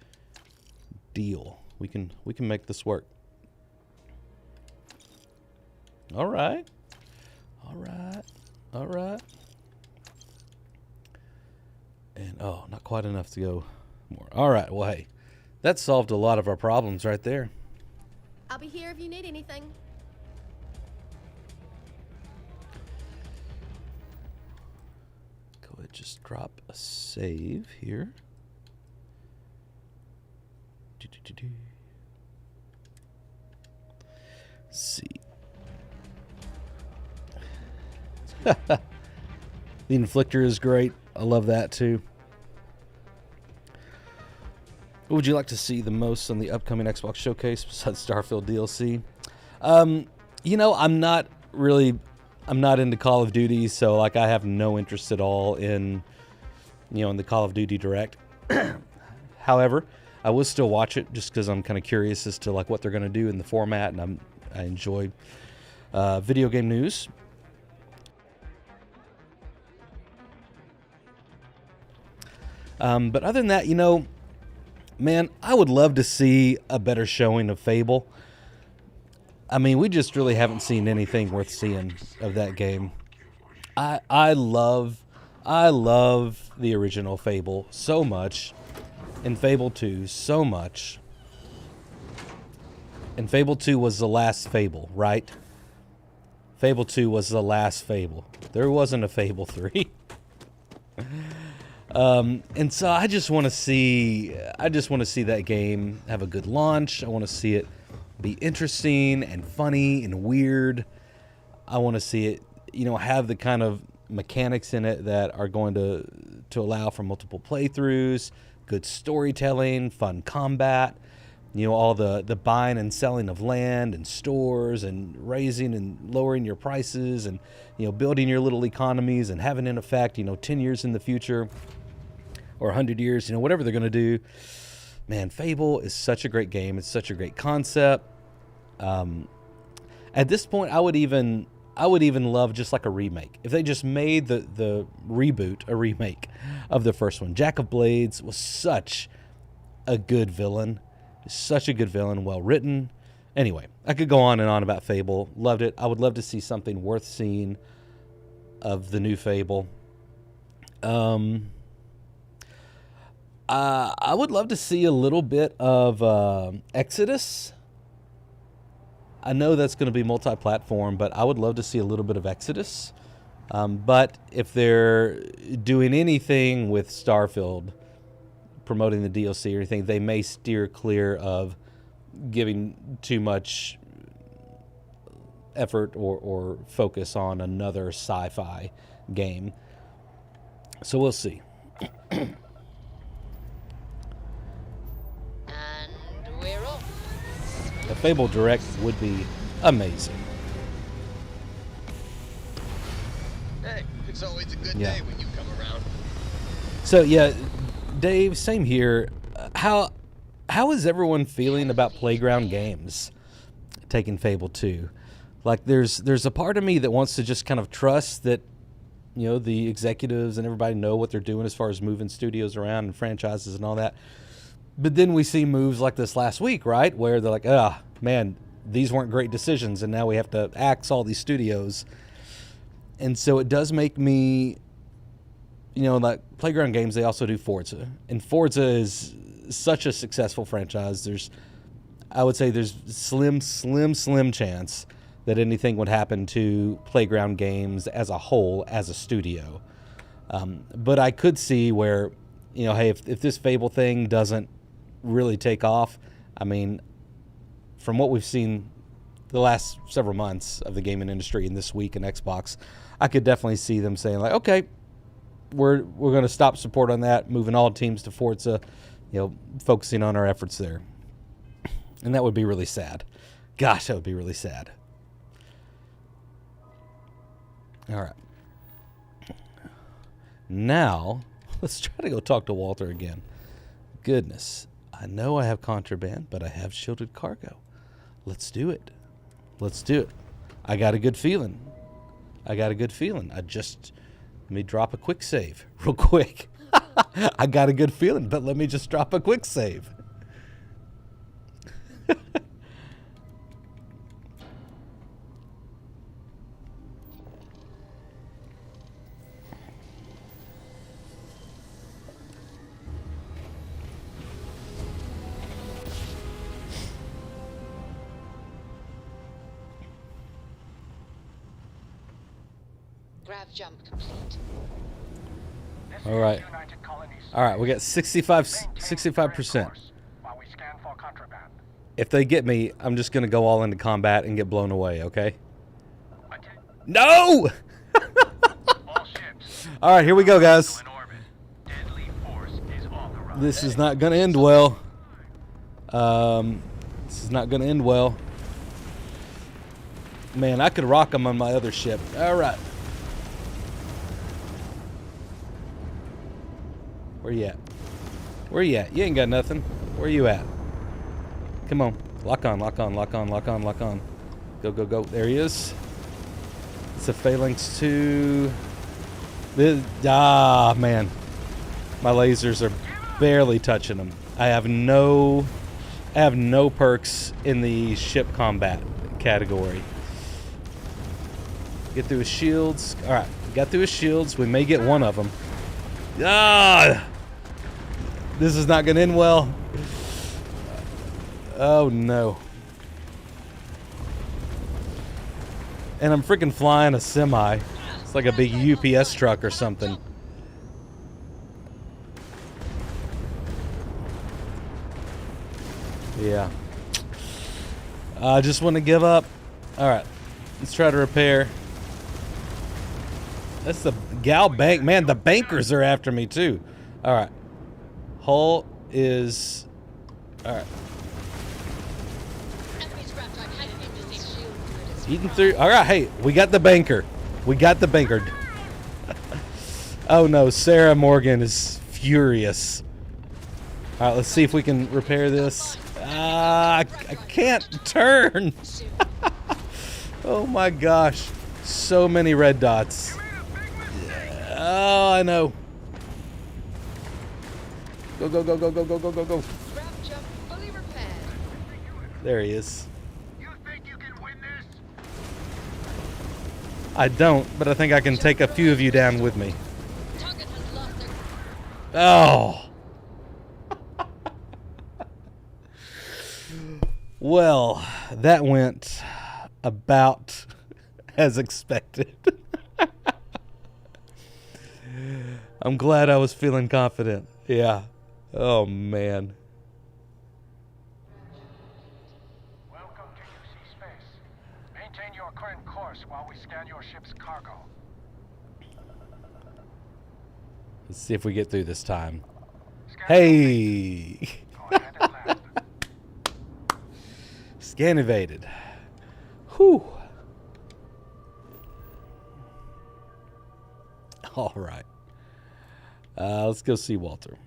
Deal. We can make this work. All right. And not quite enough to go more. All right. Well, hey, that solved a lot of our problems right there. I'll be here if you need anything. Go ahead, just drop a save here. Let's see. The inflictor is great. I love that too. What would you like to see the most on the upcoming Xbox showcase besides Starfield DLC? I'm not into Call of Duty, so like I have no interest at all in the Call of Duty Direct. However, I will still watch it just because I'm kind of curious as to like what they're going to do in the format, and I enjoy video game news. But other than that, man, I would love to see a better showing of Fable. I mean, we just really haven't seen anything worth seeing of that game. I love the original Fable so much, and Fable 2 so much. And Fable 2 was the last Fable, right? Fable 2 was the last Fable. There wasn't a Fable 3. And so I just want to see that game have a good launch. I want to see it be interesting and funny and weird. I want to see it, have the kind of mechanics in it that are going to allow for multiple playthroughs, good storytelling, fun combat, all the buying and selling of land and stores and raising and lowering your prices and, building your little economies and having an effect, 10 years in the future or 100 years, whatever they're going to do. Man, Fable is such a great game. It's such a great concept. At this point, I would even love just like a remake. If they just made the reboot a remake of the first one. Jack of Blades was such a good villain. Such a good villain, well written. Anyway, I could go on and on about Fable. Loved it. I would love to see something worth seeing of the new Fable. I would love to see a little bit of Exodus. I know that's going to be multi-platform, but I would love to see a little bit of Exodus. But if they're doing anything with Starfield, promoting the DLC or anything, they may steer clear of giving too much effort or focus on another sci-fi game. So we'll see. And we're off. A Fable Direct would be amazing. Hey, it's always a good day when you come around. So yeah, Dave, same here. How how is everyone feeling about Playground Games taking Fable 2? Like, there's a part of me that wants to just kind of trust that, you know, the executives and everybody know what they're doing as far as moving studios around and franchises and all that. But then we see moves like this last week, right, where they're like, man, these weren't great decisions, and now we have to axe all these studios. And so it does make me, you know, like Playground Games, they also do Forza. And Forza is such a successful franchise. I would say there's slim chance that anything would happen to Playground Games as a whole, as a studio. But I could see where, you know, hey, if this Fable thing doesn't really take off, I mean, from what we've seen the last several months of the gaming industry and this week in Xbox, I could definitely see them saying, like, okay, we're going to stop support on that, moving all teams to Forza, you know, focusing on our efforts there. And that would be really sad. Gosh, that would be really sad. All right. Now, let's try to go talk to Walter again. Goodness. I know I have Contraband, but I have shielded cargo. Let's do it. Let's do it. I got a good feeling. Let me drop a quick save real quick. I got a good feeling, but let me just drop a quick save. Grav jump complete. All right. All right, we got 65%. While we scan for contraband. If they get me, I'm just going to go all into combat and get blown away, okay? No! All ships. All right, here we go, guys. In orbit. Deadly force is authorized. This is not going to end well. This is not going to end well. Man, I could rock them on my other ship. All right. Where you at? Where you at? You ain't got nothing. Where you at? Come on. Lock on, lock on, lock on, lock on, lock on. Go, go, go. There he is. It's a phalanx 2. Man. My lasers are barely touching them. I have no perks in the ship combat category. Get through his shields. All right. Got through his shields. We may get one of them. This is not going to end well. Oh, no. And I'm freaking flying a semi. It's like a big UPS truck or something. Yeah. I just want to give up. All right. Let's try to repair. That's the Gal Bank. Man, the bankers are after me, too. All right. Hull is... All right. Eating through... All right, hey, we got the banker. We got the banker. Oh, no, Sarah Morgan is furious. All right, let's see if we can repair this. I can't turn. Oh, my gosh. So many red dots. Oh, I know. Go, go, go, go, go, go, go, go, go. Grav jump fully repaired. There he is. You think you can win this? I don't, but I think I can take a few of you down with me. Target has lost their... Oh. Well, that went about as expected. I'm glad I was feeling confident. Yeah. Oh, man. Welcome to UC space. Maintain your current course while we scan your ship's cargo. Let's see if we get through this time. Hey! Go ahead and land. Scan evaded. Whew. All right. Let's go see Walter.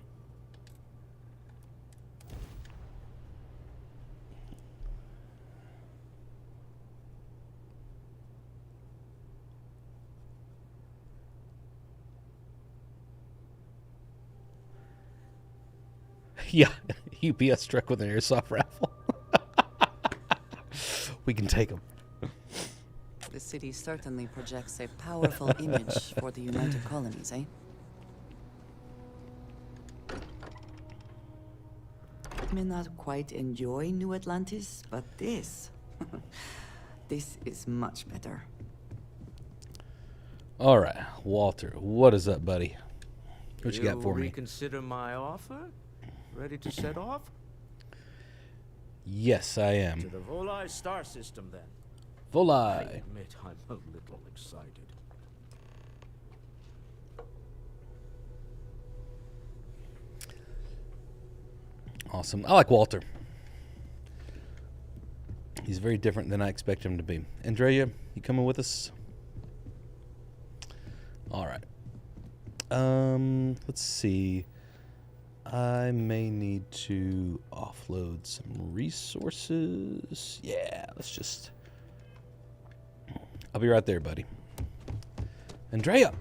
Yeah, UPS truck with an airsoft rifle. We can take them. The city certainly projects a powerful image for the United Colonies, eh? May not quite enjoy New Atlantis, but this... this is much better. All right, Walter, what is up, buddy? What you got for me? Reconsider my offer? Ready to set off? Yes, I am. To the Volai star system, then. I Volai. admit I'm a little excited. Awesome. I like Walter. He's very different than I expect him to be. Andrea, you coming with us? All right. Let's see. I may need to offload some resources. Yeah, let's just... I'll be right there, buddy. Andrea!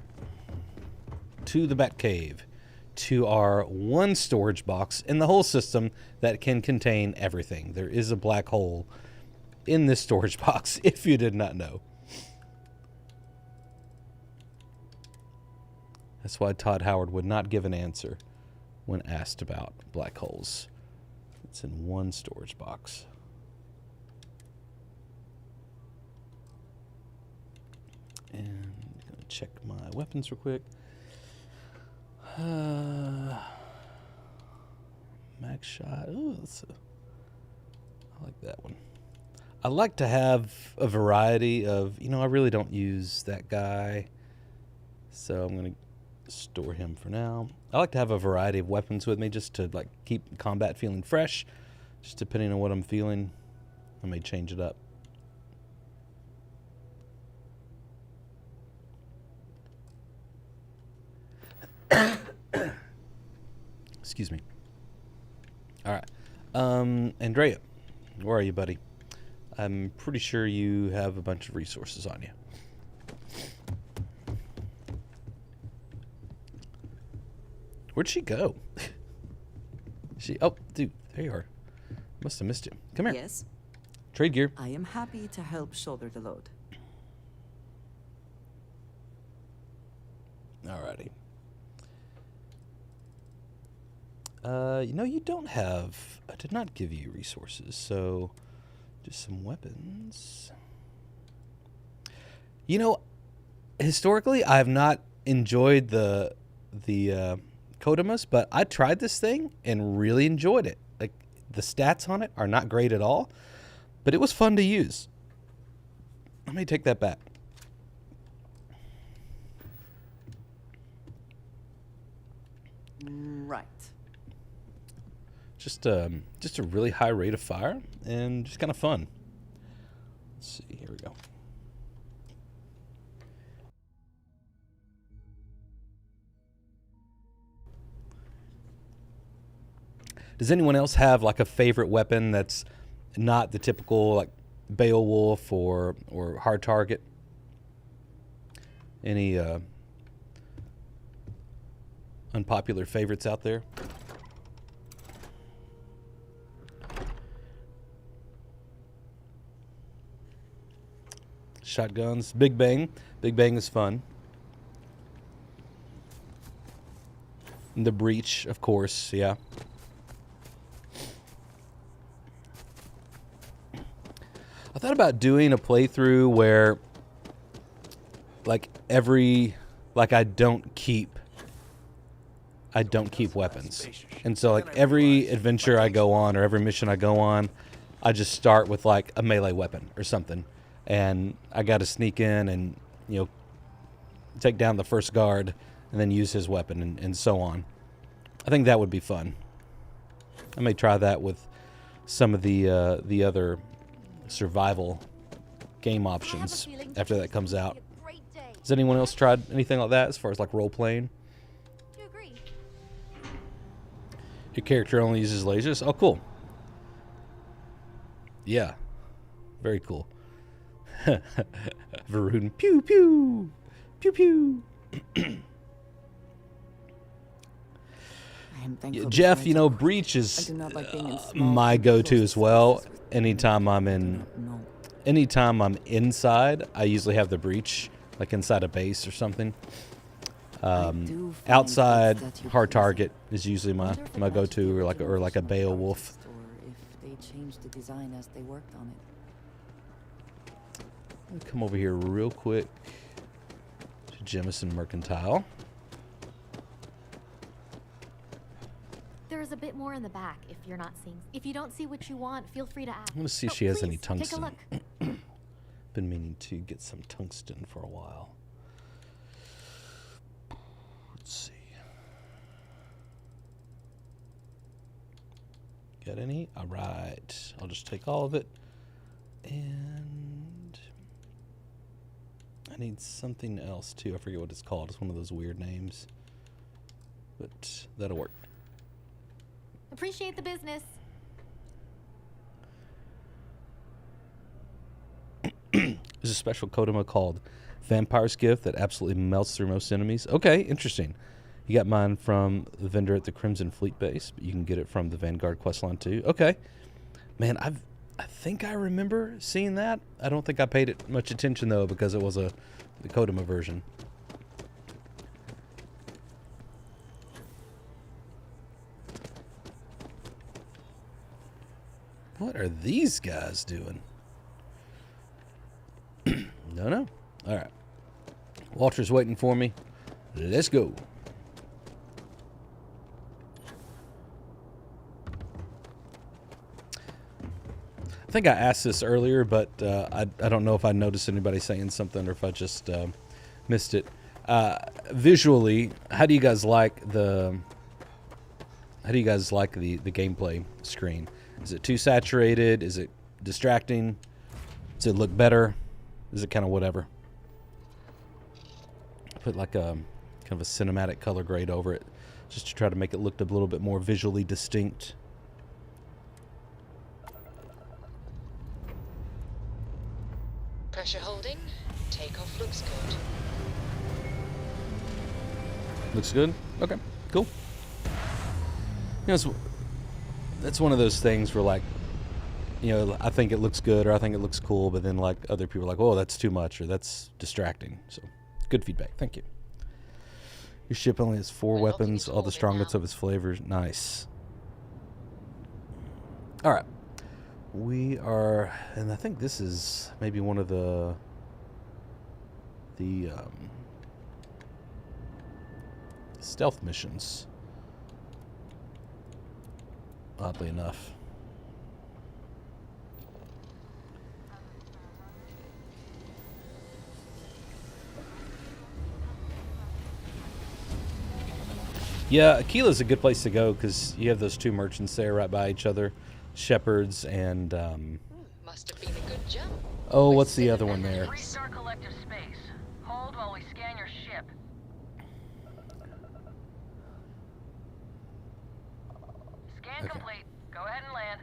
To the Batcave. To our one storage box in the whole system that can contain everything. There is a black hole in this storage box, if you did not know. That's why Todd Howard would not give an answer when asked about black holes. It's in one storage box. And I'm going to check my weapons real quick. Max shot. Ooh, I like that one. I like to have a variety of, I really don't use that guy, so I'm going to store him for now. I like to have a variety of weapons with me just to like keep combat feeling fresh, just depending on what I'm feeling. I may change it up. Excuse me. All right. Andrea, where are you, buddy? I'm pretty sure you have a bunch of resources on you. Where'd she go? Oh, dude, there you are. Must have missed you. Come here. Yes? Trade gear. I am happy to help shoulder the load. Alrighty. You don't have... I did not give you resources, so... Just some weapons. Historically, I have not enjoyed the Kodamas, but I tried this thing and really enjoyed it. Like, the stats on it are not great at all, but it was fun to use. Let me take that back. Right. Just a really high rate of fire and just kind of fun. Let's see, here we go. Does anyone else have like a favorite weapon that's not the typical like Beowulf or hard target? Any unpopular favorites out there? Shotguns. Big Bang. Big Bang is fun. And the Breach, of course, yeah. I thought about doing a playthrough where I don't keep weapons. And so like every adventure I go on or every mission I go on, I just start with like a melee weapon or something. And I got to sneak in and, take down the first guard and then use his weapon and so on. I think that would be fun. I may try that with some of the other survival game options after that comes out. Has anyone else tried anything like that as far as like role playing? Your character only uses lasers? Oh, cool. Yeah. Very cool. Varun, pew pew, pew pew. I am thankful this Jeff, night you know, is- Breach I is do not like being in small, my go-to closed as well. spaces with Anytime I'm people I do in, not know. anytime I'm inside, I usually have the Breach, like inside a base or something. do find Outside, that statue Hard pleasing. Target is usually my, Wonder if it my matches go-to, the or like original a vision of the Beowulf. artist, or if they changed the design as they worked on it. Come over here real quick to Jemison Mercantile. There is a bit more in the back if you're not seeing. If you don't see what you want, feel free to ask. I'm gonna see if Oh, she has any please, tungsten. Take a look. Been meaning to get some tungsten for a while. Let's see. Got any? All right. I'll just take all of it. And I need something else too. I forget what it's called. It's one of those weird names. But that'll work. Appreciate the business. There's a special Kodama called Vampire's Gift that absolutely melts through most enemies. Okay, interesting. You got mine from the vendor at the Crimson Fleet base, but you can get it from the Vanguard questline too. Okay. Man, I think I remember seeing that. I don't think I paid it much attention though, because it was the Kodama version. What are these guys doing? No. All right. Walter's waiting for me. Let's go. I think I asked this earlier, but I don't know if I noticed anybody saying something or if I just missed it. Visually, how do you guys like the gameplay screen? Is it too saturated? Is it distracting? Does it look better? Is it kind of whatever? Put like a kind of a cinematic color grade over it, just to try to make it look a little bit more visually distinct. Pressure holding. Takeoff looks good. Looks good? Okay, cool. You know, that's one of those things where, like, you know, I think it looks good or I think it looks cool, but then, like, other people are like, oh, that's too much or that's distracting. So, good feedback. Thank you. Your ship only has 4 weapons, all the strongest of its flavors. Nice. All right. We are, and I think this is maybe one of the stealth missions, oddly enough. Yeah, Aquila's a good place to go because you have those 2 merchants there right by each other, Shepherds and Must have been a good jump. oh, what's the other one there? Restart collective space. Hold while we scan your ship. Scan complete. Go ahead and land.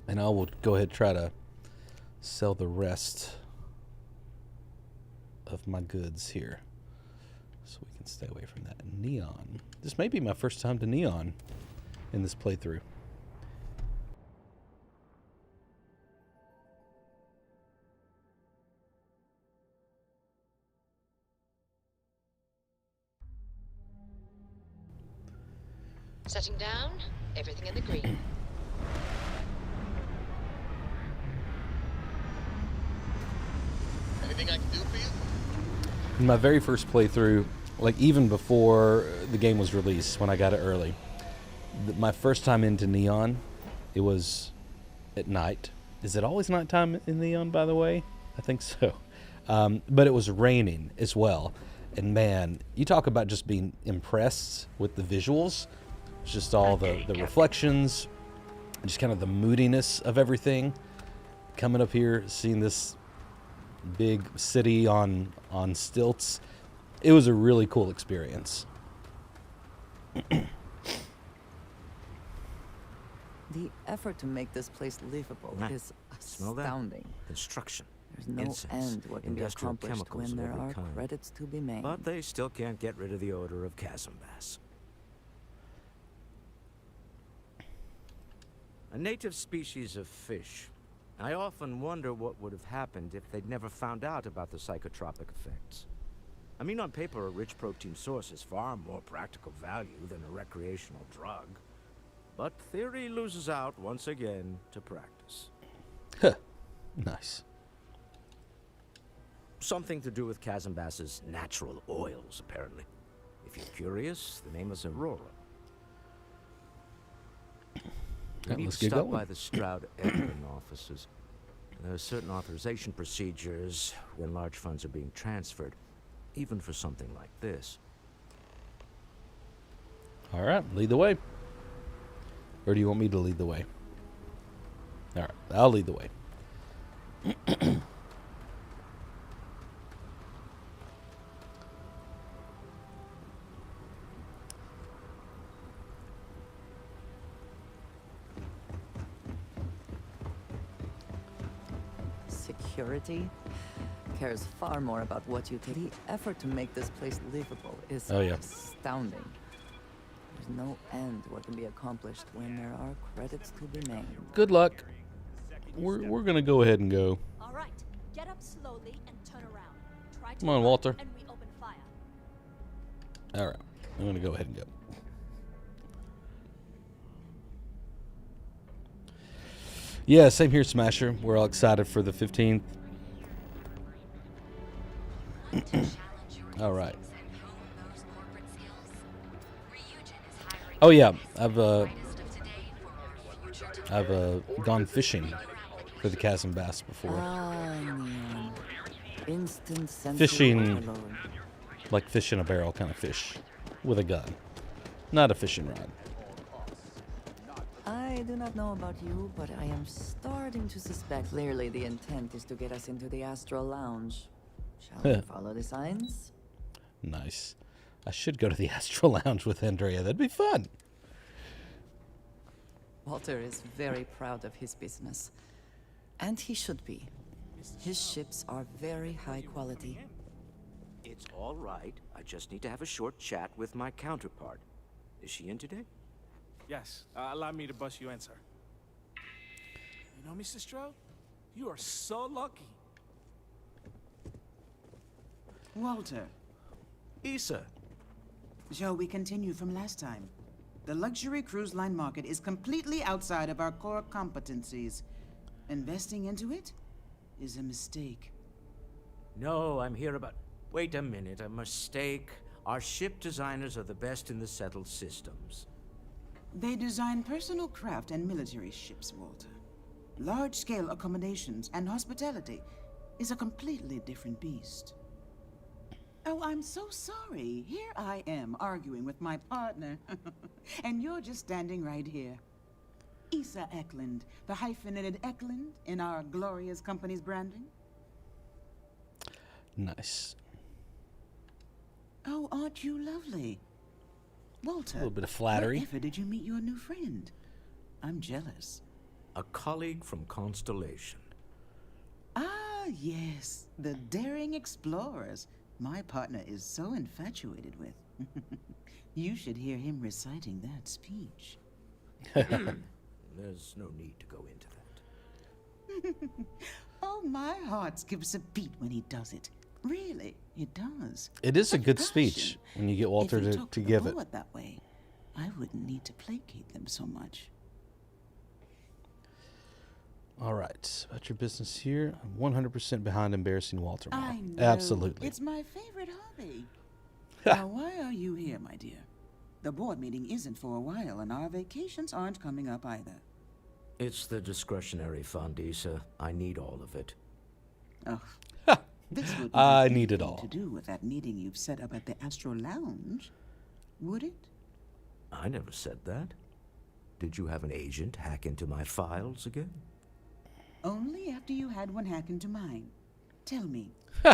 And I will go ahead and try to sell the rest of my goods here, so we can stay away from that. Neon. This may be my first time to Neon in this playthrough. Setting down. Everything in the green. Anything I can do for you? In my very first playthrough, like even before the game was released, when I got it early, my first time into Neon, it was at night. Is it always nighttime in Neon, by the way? I think so. But it was raining as well. And man, you talk about just being impressed with the visuals. It's just all the reflections, just kind of the moodiness of everything. Coming up here, seeing this big city on stilts. It was a really cool experience. The effort to make this place livable is Smell that? astounding. Construction. There's no Incense, end what can be industrial accomplished chemicals when of there every are kind. credits to be made. But they still can't get rid of the odor of chasm bass. A native species of fish. I often wonder what would have happened if they'd never found out about the psychotropic effects. I mean, on paper, a rich protein source is far more practical value than a recreational drug. But theory loses out once again to practice. Huh. Nice. Something to do with chasm bass's natural oils, apparently. If you're curious, the name is Aurora. We need Let's to get stop going. by the Stroud Eklund offices. There are certain authorization procedures when large funds are being transferred, even for something like this. All right, lead the way. Or do you want me to lead the way? All right, I'll lead the way. Security cares far more about what you take. The effort to make this place livable is Oh, yeah. astounding. There's no end what can be accomplished when there are credits to be made. Good luck. We're gonna go ahead and go. All right, get up slowly and turn around. Try to Come on, run Walter. And we open fire. All right, I'm gonna go ahead and go. Yeah, same here, Smasher. We're all excited for the 15th. All right. Oh yeah, I've gone fishing for the chasm bass before. Neon. Instant sense Fishing, overload. like fish in a barrel kind of fish, with a gun, not a fishing rod. I do not know about you, but I am starting to suspect. Clearly, the intent is to get us into the Astral Lounge. Shall we follow the signs? Nice. I should go to the Astral Lounge with Andrea. That'd be fun. Walter is very proud of his business. And he should be. His ships are very high quality. It's all right. I just need to have a short chat with my counterpart. Is she in today? Yes, allow me to bust you in, sir. You know, Mr. Stroud, you are so lucky. Walter, Issa. shall we continue from last time? The luxury cruise line market is completely outside of our core competencies. Investing into it is a mistake. No, I'm here about... Wait a minute, a mistake. Our ship designers are the best in the settled systems. They design personal craft and military ships, Walter. Large-scale accommodations and hospitality is a completely different beast. Oh, I'm so sorry. Here I am arguing with my partner. And you're just standing right here. Issa Eklund, the hyphenated Eklund in our glorious company's branding. Nice. Oh, aren't you lovely? Walter, A little bit of flattery. wherever did you meet your new friend? I'm jealous. A colleague from Constellation. Ah, yes, the daring explorers my partner is so infatuated with. You should hear him reciting that speech. There's no need to go into that. Oh, my heart skips a beat when he does it. Really, it does. It is a Such good passion. speech when you get Walter If he to talked the give it. poet that way, I wouldn't need to placate them so much. All right, about your business here. I'm 100% behind embarrassing Walter. Now. I know. Absolutely. It's my favorite hobby. Now, why are you here, my dear? The board meeting isn't for a while, and our vacations aren't coming up either. It's the discretionary fund, Issa. I need all of it. Oh, this would I need it anything all. to do with that meeting you've set up at the Astro Lounge, would it? I never said that. Did you have an agent hack into my files again? Only after you had one hack into mine. Tell me,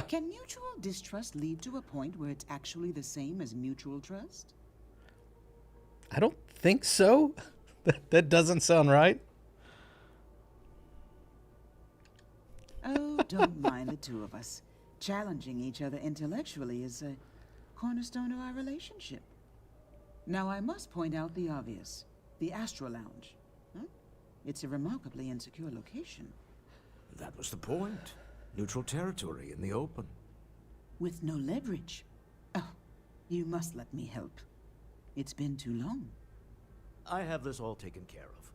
can mutual distrust lead to a point where it's actually the same as mutual trust? I don't think so. That doesn't sound right. Oh, Don't mind the two of us. Challenging each other intellectually is a cornerstone of our relationship. Now, I must point out the obvious. The Astro Lounge. Huh? It's a remarkably insecure location. That was the point. Neutral territory in the open. With no leverage. Oh, you must let me help. It's been too long. I have this all taken care of.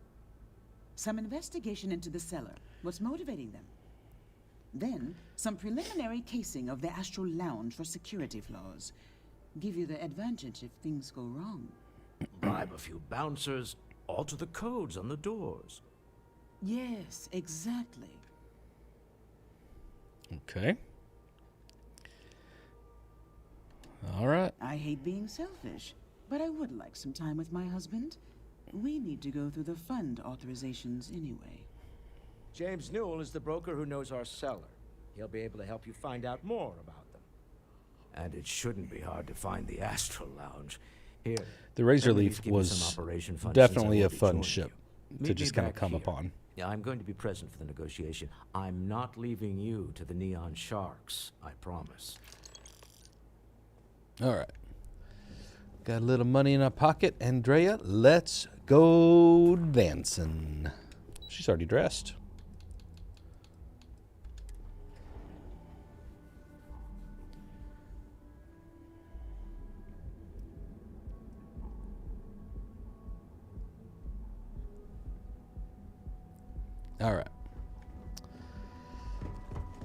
Some investigation into the cellar. What's motivating them? Then, some preliminary casing of the Astral Lounge for security flaws. Give you the advantage if things go wrong. Bribe a few bouncers, alter the codes on the doors. Yes, exactly. Okay. All right. I hate being selfish, but I would like some time with my husband. We need to go through the fund authorizations anyway. James Newell is the broker who knows our cellar. He'll be able to help you find out more about them. And it shouldn't be hard to find the Astral Lounge. Here, The Razor let me Leaf give you some was operation funds definitely since I a will be fun joining ship you. to Meet just me kind of back come here. upon. Yeah, I'm going to be present for the negotiation. I'm not leaving you to the Neon Sharks, I promise. All right. Got a little money in our pocket. Andrea, let's go dancing. She's already dressed. All right.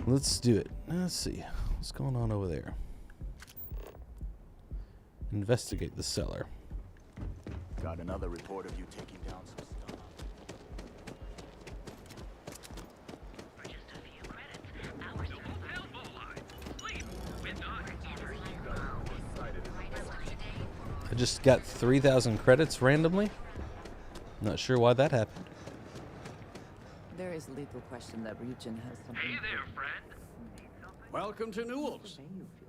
Let's do it. Let's see. What's going on over there? Investigate the cellar. Got another report of you taking down some stuff. I just got 3,000 credits randomly. Not sure why that happened. There is little question that region has something. Hey there, friend. Welcome to Newell's.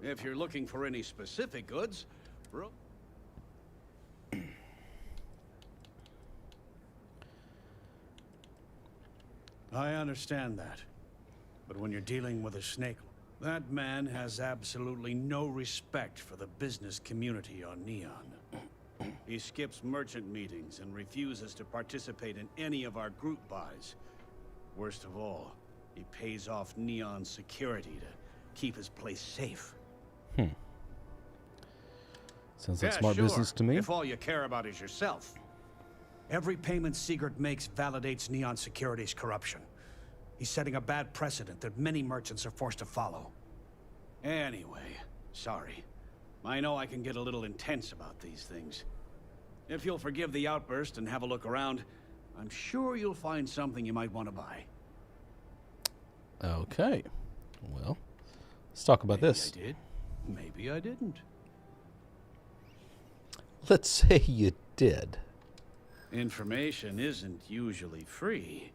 If you're looking for any specific goods, bro. I understand that. But when you're dealing with a snake, that man has absolutely no respect for the business community on Neon. He skips merchant meetings and refuses to participate in any of our group buys. Worst of all, he pays off Neon security to keep his place safe. Sounds like smart business to me. If all you care about is yourself. Every payment Sigurd makes validates Neon Security's corruption. He's setting a bad precedent that many merchants are forced to follow. Anyway, sorry. I know I can get a little intense about these things. If you'll forgive the outburst and have a look around, I'm sure you'll find something you might want to buy. Okay. Well, let's talk about this. Maybe I did. Maybe I didn't. Let's say you did. Information isn't usually free.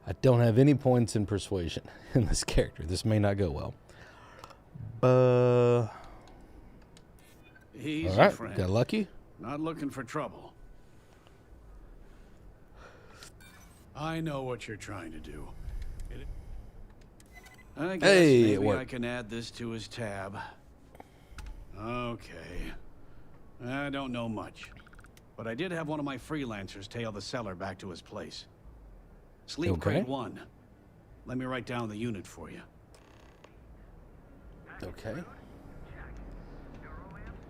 I don't have any points in persuasion in this character. This may not go well. Easy, all right, friend. got lucky. Not looking for trouble. I know what you're trying to do. I guess maybe I can add this to his tab. Okay. I don't know much. But I did have one of my freelancers tail the seller back to his place. Sleep Crate 1. Let me write down the unit for you. Okay.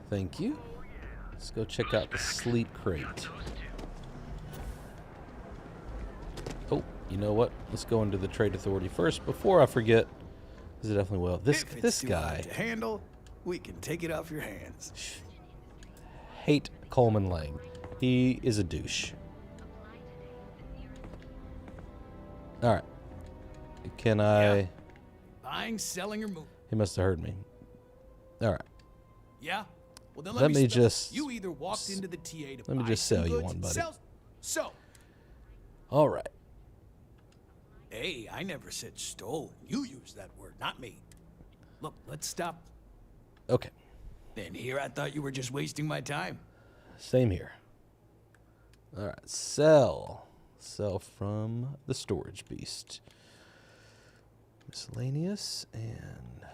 Thank you. Let's go check out the Sleep Crate. Oh, you know what? Let's go into the Trade Authority first before I forget. This is definitely well. This guy. To handle, we can take it off your hands. Hate Coleman Lang. He is a douche. All right. Can I? Yeah. Buying, selling, or moving. He must have heard me. All right. Yeah. Well, then let me start. just. You either walked into the TA to let me buy just some sell you goods one, and buddy. So. All right. Hey, I never said stole. You used that word, not me. Look, let's stop. Okay. Then here I thought you were just wasting my time. Same here. All right. Sell. Sell from the storage beast. Miscellaneous and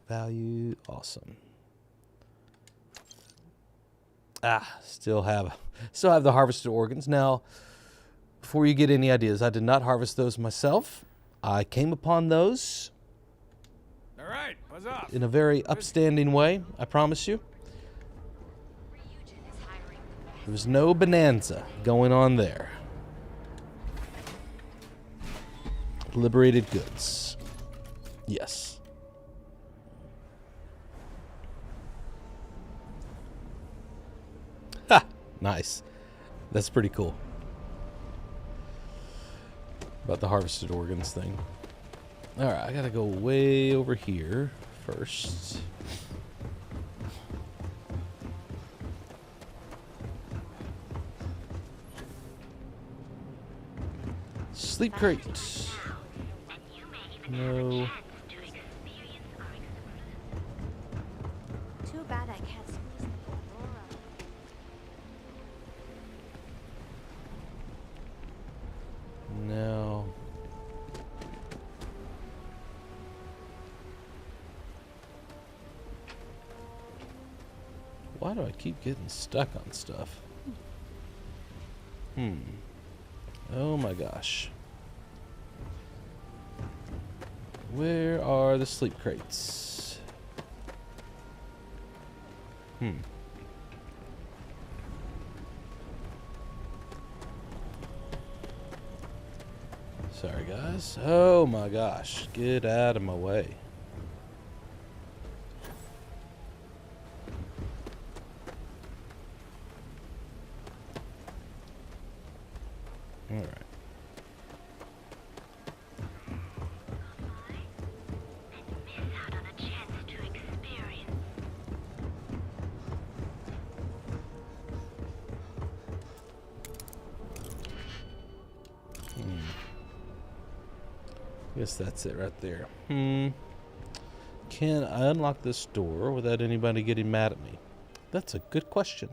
value. Awesome. Still have the harvested organs. Now, before you get any ideas, I did not harvest those myself. I came upon those. All right, buzz off. In a very upstanding way, I promise you. There was no bonanza going on there. Liberated goods. Yes. Ha! Nice. That's pretty cool. About the harvested organs thing. Alright, I gotta go way over here first. Sleep crate. No. Too bad I can't squeeze the Aurora. No. Why do I keep getting stuck on stuff? Oh my gosh. Where are the sleep crates? Sorry, guys. Oh my gosh. Get out of my way. All right. Guess that's it right there. Can I unlock this door without anybody getting mad at me? That's a good question.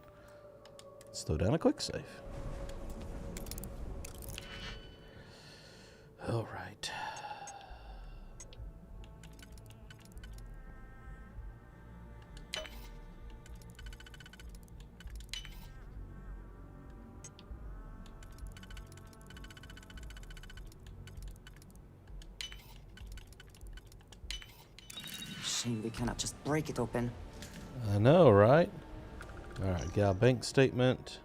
Let's throw down a quick save. All right. Shame we cannot just break it open. I know, right? All right, gal bank statement.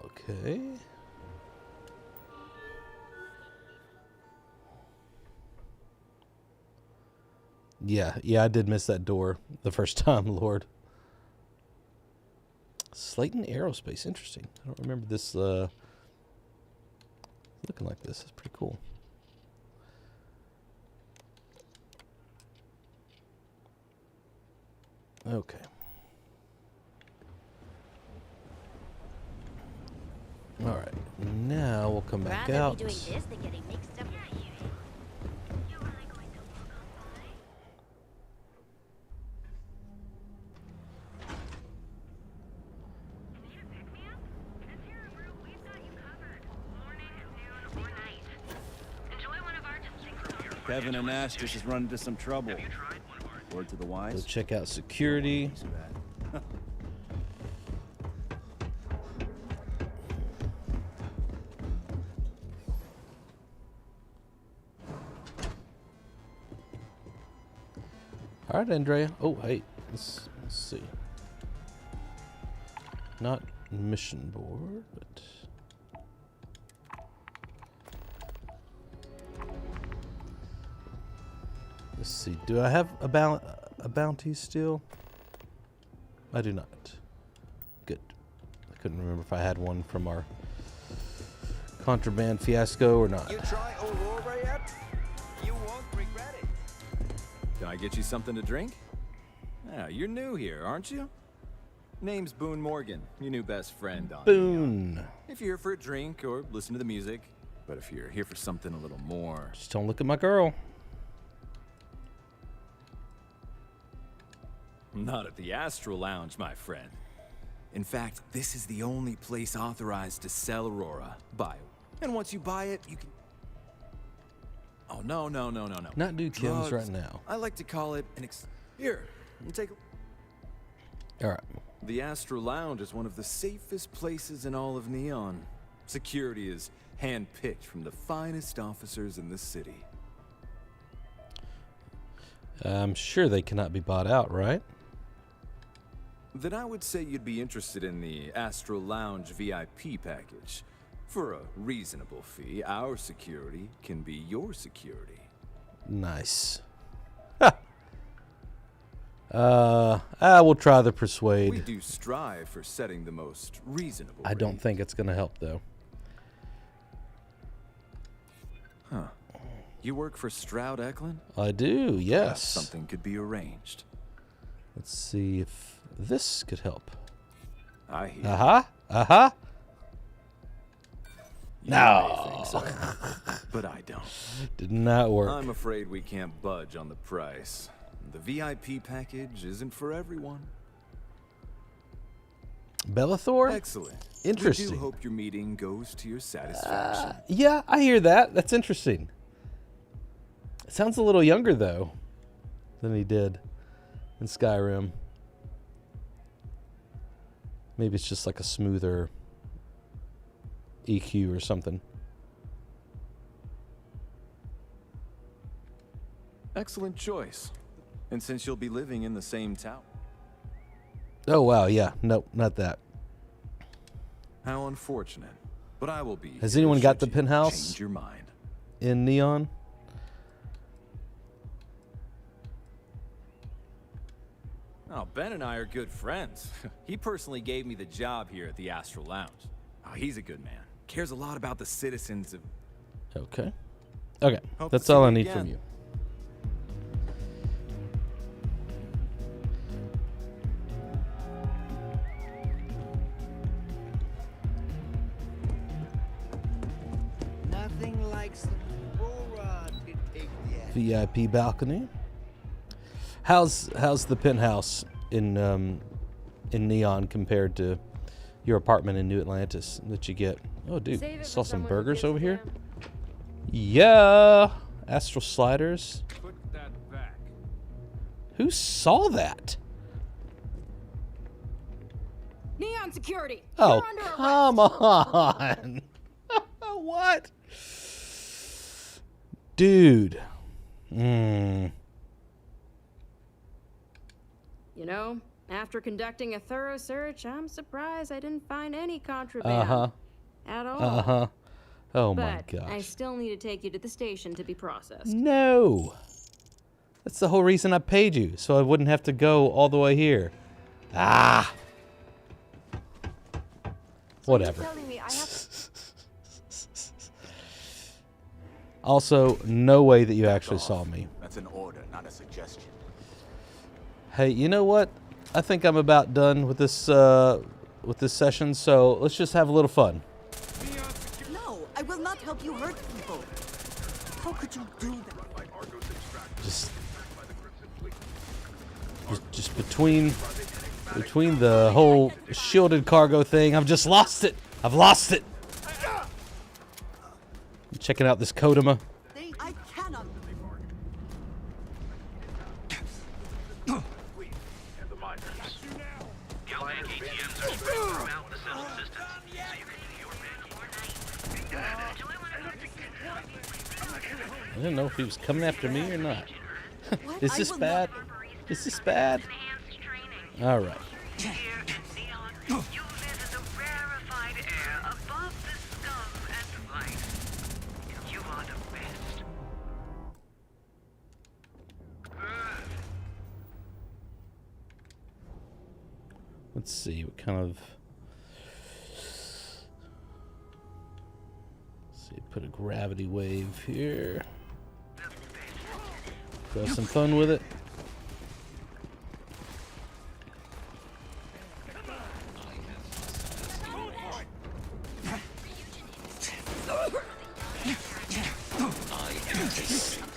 Okay. Yeah, I did miss that door the first time, Lord. Slayton Aerospace, interesting. I don't remember this looking like this. It's pretty cool. Okay. All right. Now we'll come back out. Rather be doing this than getting mixed up with you. Kevin and Ash just run into some trouble. Word to the wise. We'll check out security. All right, Andrea. Oh, hey. Let's see. Not mission board, but... Let's see. Do I have a bounty still? I do not. Good. I couldn't remember if I had one from our contraband fiasco or not. You try Aurora yet? You won't regret it. Can I get you something to drink? Yeah, you're new here, aren't you? Name's Boone Morgan, your new best friend on Boone. Neon. If you're here for a drink or listen to the music, but if you're here for something a little more... Just don't look at my girl. Not at the Astral Lounge, my friend. In fact, this is the only place authorized to sell Aurora. Buy it. And once you buy it, you can... Oh, no. Not do chems right now. I like to call it an Here, you take a... All right. The Astro Lounge is one of the safest places in all of Neon. Security is hand-picked from the finest officers in the city. I'm sure they cannot be bought out, right? Then I would say you'd be interested in the Astro Lounge VIP package. For a reasonable fee, our security can be your security. Nice. I will try the persuade. We do strive for setting the most reasonable I don't think it's going to help, though. Huh. You work for Stroud Eklund? I do, yes. Perhaps something could be arranged. Let's see if this could help. I hear. Uh-huh. You No. may think so, but I don't. Did not work. I'm afraid we can't budge on the price. The VIP package isn't for everyone. Bellathor? Excellent. Interesting. We do hope your meeting goes to your satisfaction. Yeah, I hear that. That's interesting. It sounds a little younger, though, than he did in Skyrim. Maybe it's just like a smoother EQ or something. Excellent choice. And since you'll be living in the same town. Oh, wow, yeah. Nope, not that. How unfortunate. But I will be. Has anyone got the penthouse Change your mind. in Neon? Oh, Ben and I are good friends. He personally gave me the job here at the Astro Lounge. Oh, he's a good man. Cares a lot about the citizens of... Okay. Okay, Hope that's to see all you I need again. from you. Nothing like some bull rod to take the VIP balcony. How's the penthouse in Neon compared to your apartment in New Atlantis that you get? Oh, dude, saw some burgers over here. Yeah, Astral Sliders. Put that back. Who saw that? Neon security. Oh, You're under arrest. come on. What? Dude. You know, after conducting a thorough search, I'm surprised I didn't find any contraband at all. Oh my But gosh. I still need to take you to the station to be processed. No. That's the whole reason I paid you, so I wouldn't have to go all the way here. Ah. Whatever. Also, no way that you actually saw me. That's an order, not a suggestion. Hey, you know what? I think I'm about done with this session, so let's just have a little fun. No, I will not help you hurt people. How could you do that? Just between the whole shielded cargo thing, I've just lost it. I've lost it. I'm checking out this Kodama. I cannot. I didn't know if he was coming after me or not. Is this bad? Is this bad? All right. Let's see what kind of. Let's see, put a gravity wave here. Have some fun with it.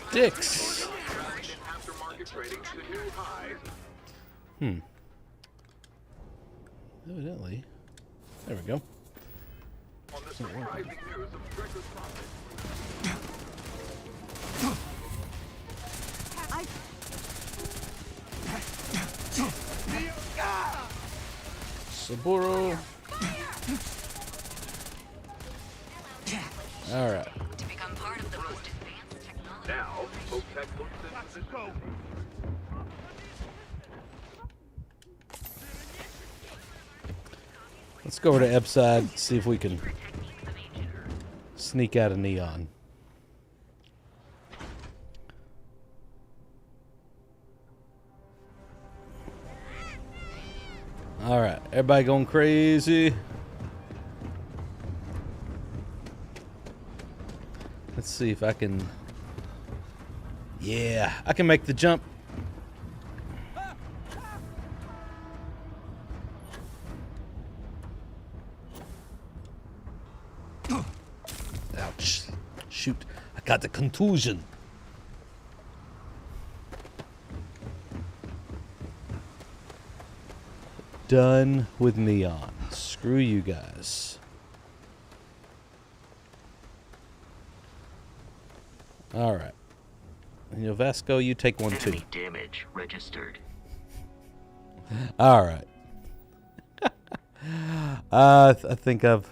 Sticks. Evidently. There we go. Saburo. All right. To become part of the most advanced technology. Now, OPEC looks into this. Let's go over to Ebside, see if we can sneak out of Neon. All right, everybody going crazy. Let's see if I can. Yeah, I can make the jump. Ouch. Shoot, I got the contusion. Done with Neon. Screw you guys. All right. You know, Vasco, you take one too. Enemy damage registered. All right. I think I've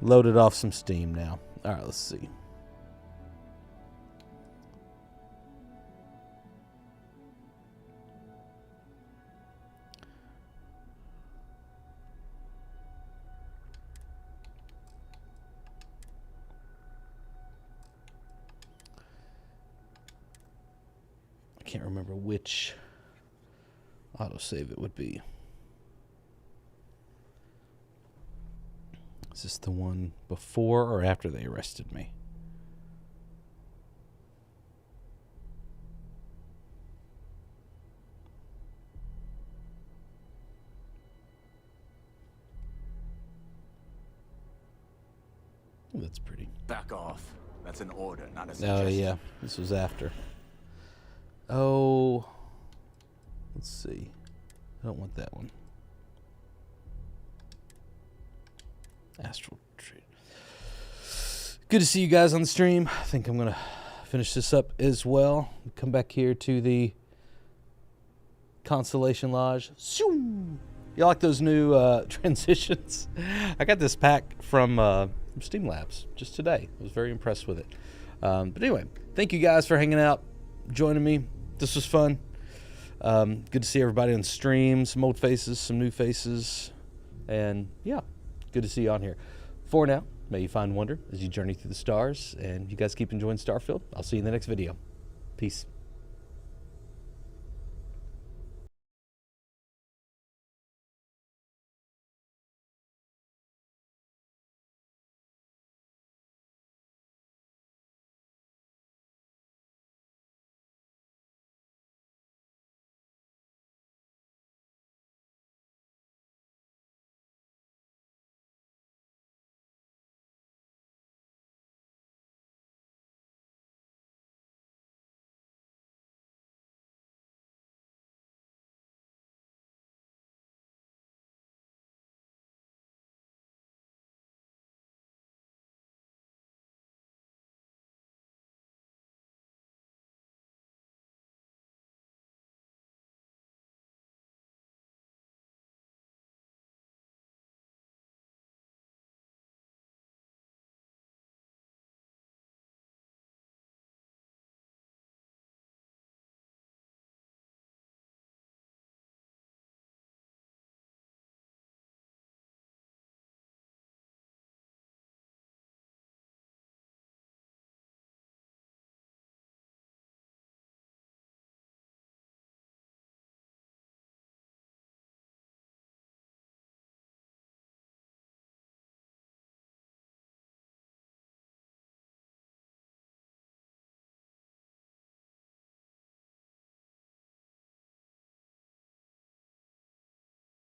loaded off some steam now. All right, let's see. I can't remember which autosave it would be. Is this the one before or after they arrested me? Oh, that's pretty. Back off. That's an order, not a suggestion. Oh, yeah. This was after. Oh. Let's see. I don't want that one. Astral Trade. Good to see you guys on the stream. I think I'm going to finish this up as well. Come back here to the Constellation Lodge. You like those new transitions? I got this pack from Steam Labs just today. I was very impressed with it. But anyway, thank you guys for hanging out, joining me. This was fun. Good to see everybody on stream. Some old faces, some new faces. And yeah, good to see you on here. For now, may you find wonder as you journey through the stars. And you guys keep enjoying Starfield. I'll see you in the next video. Peace.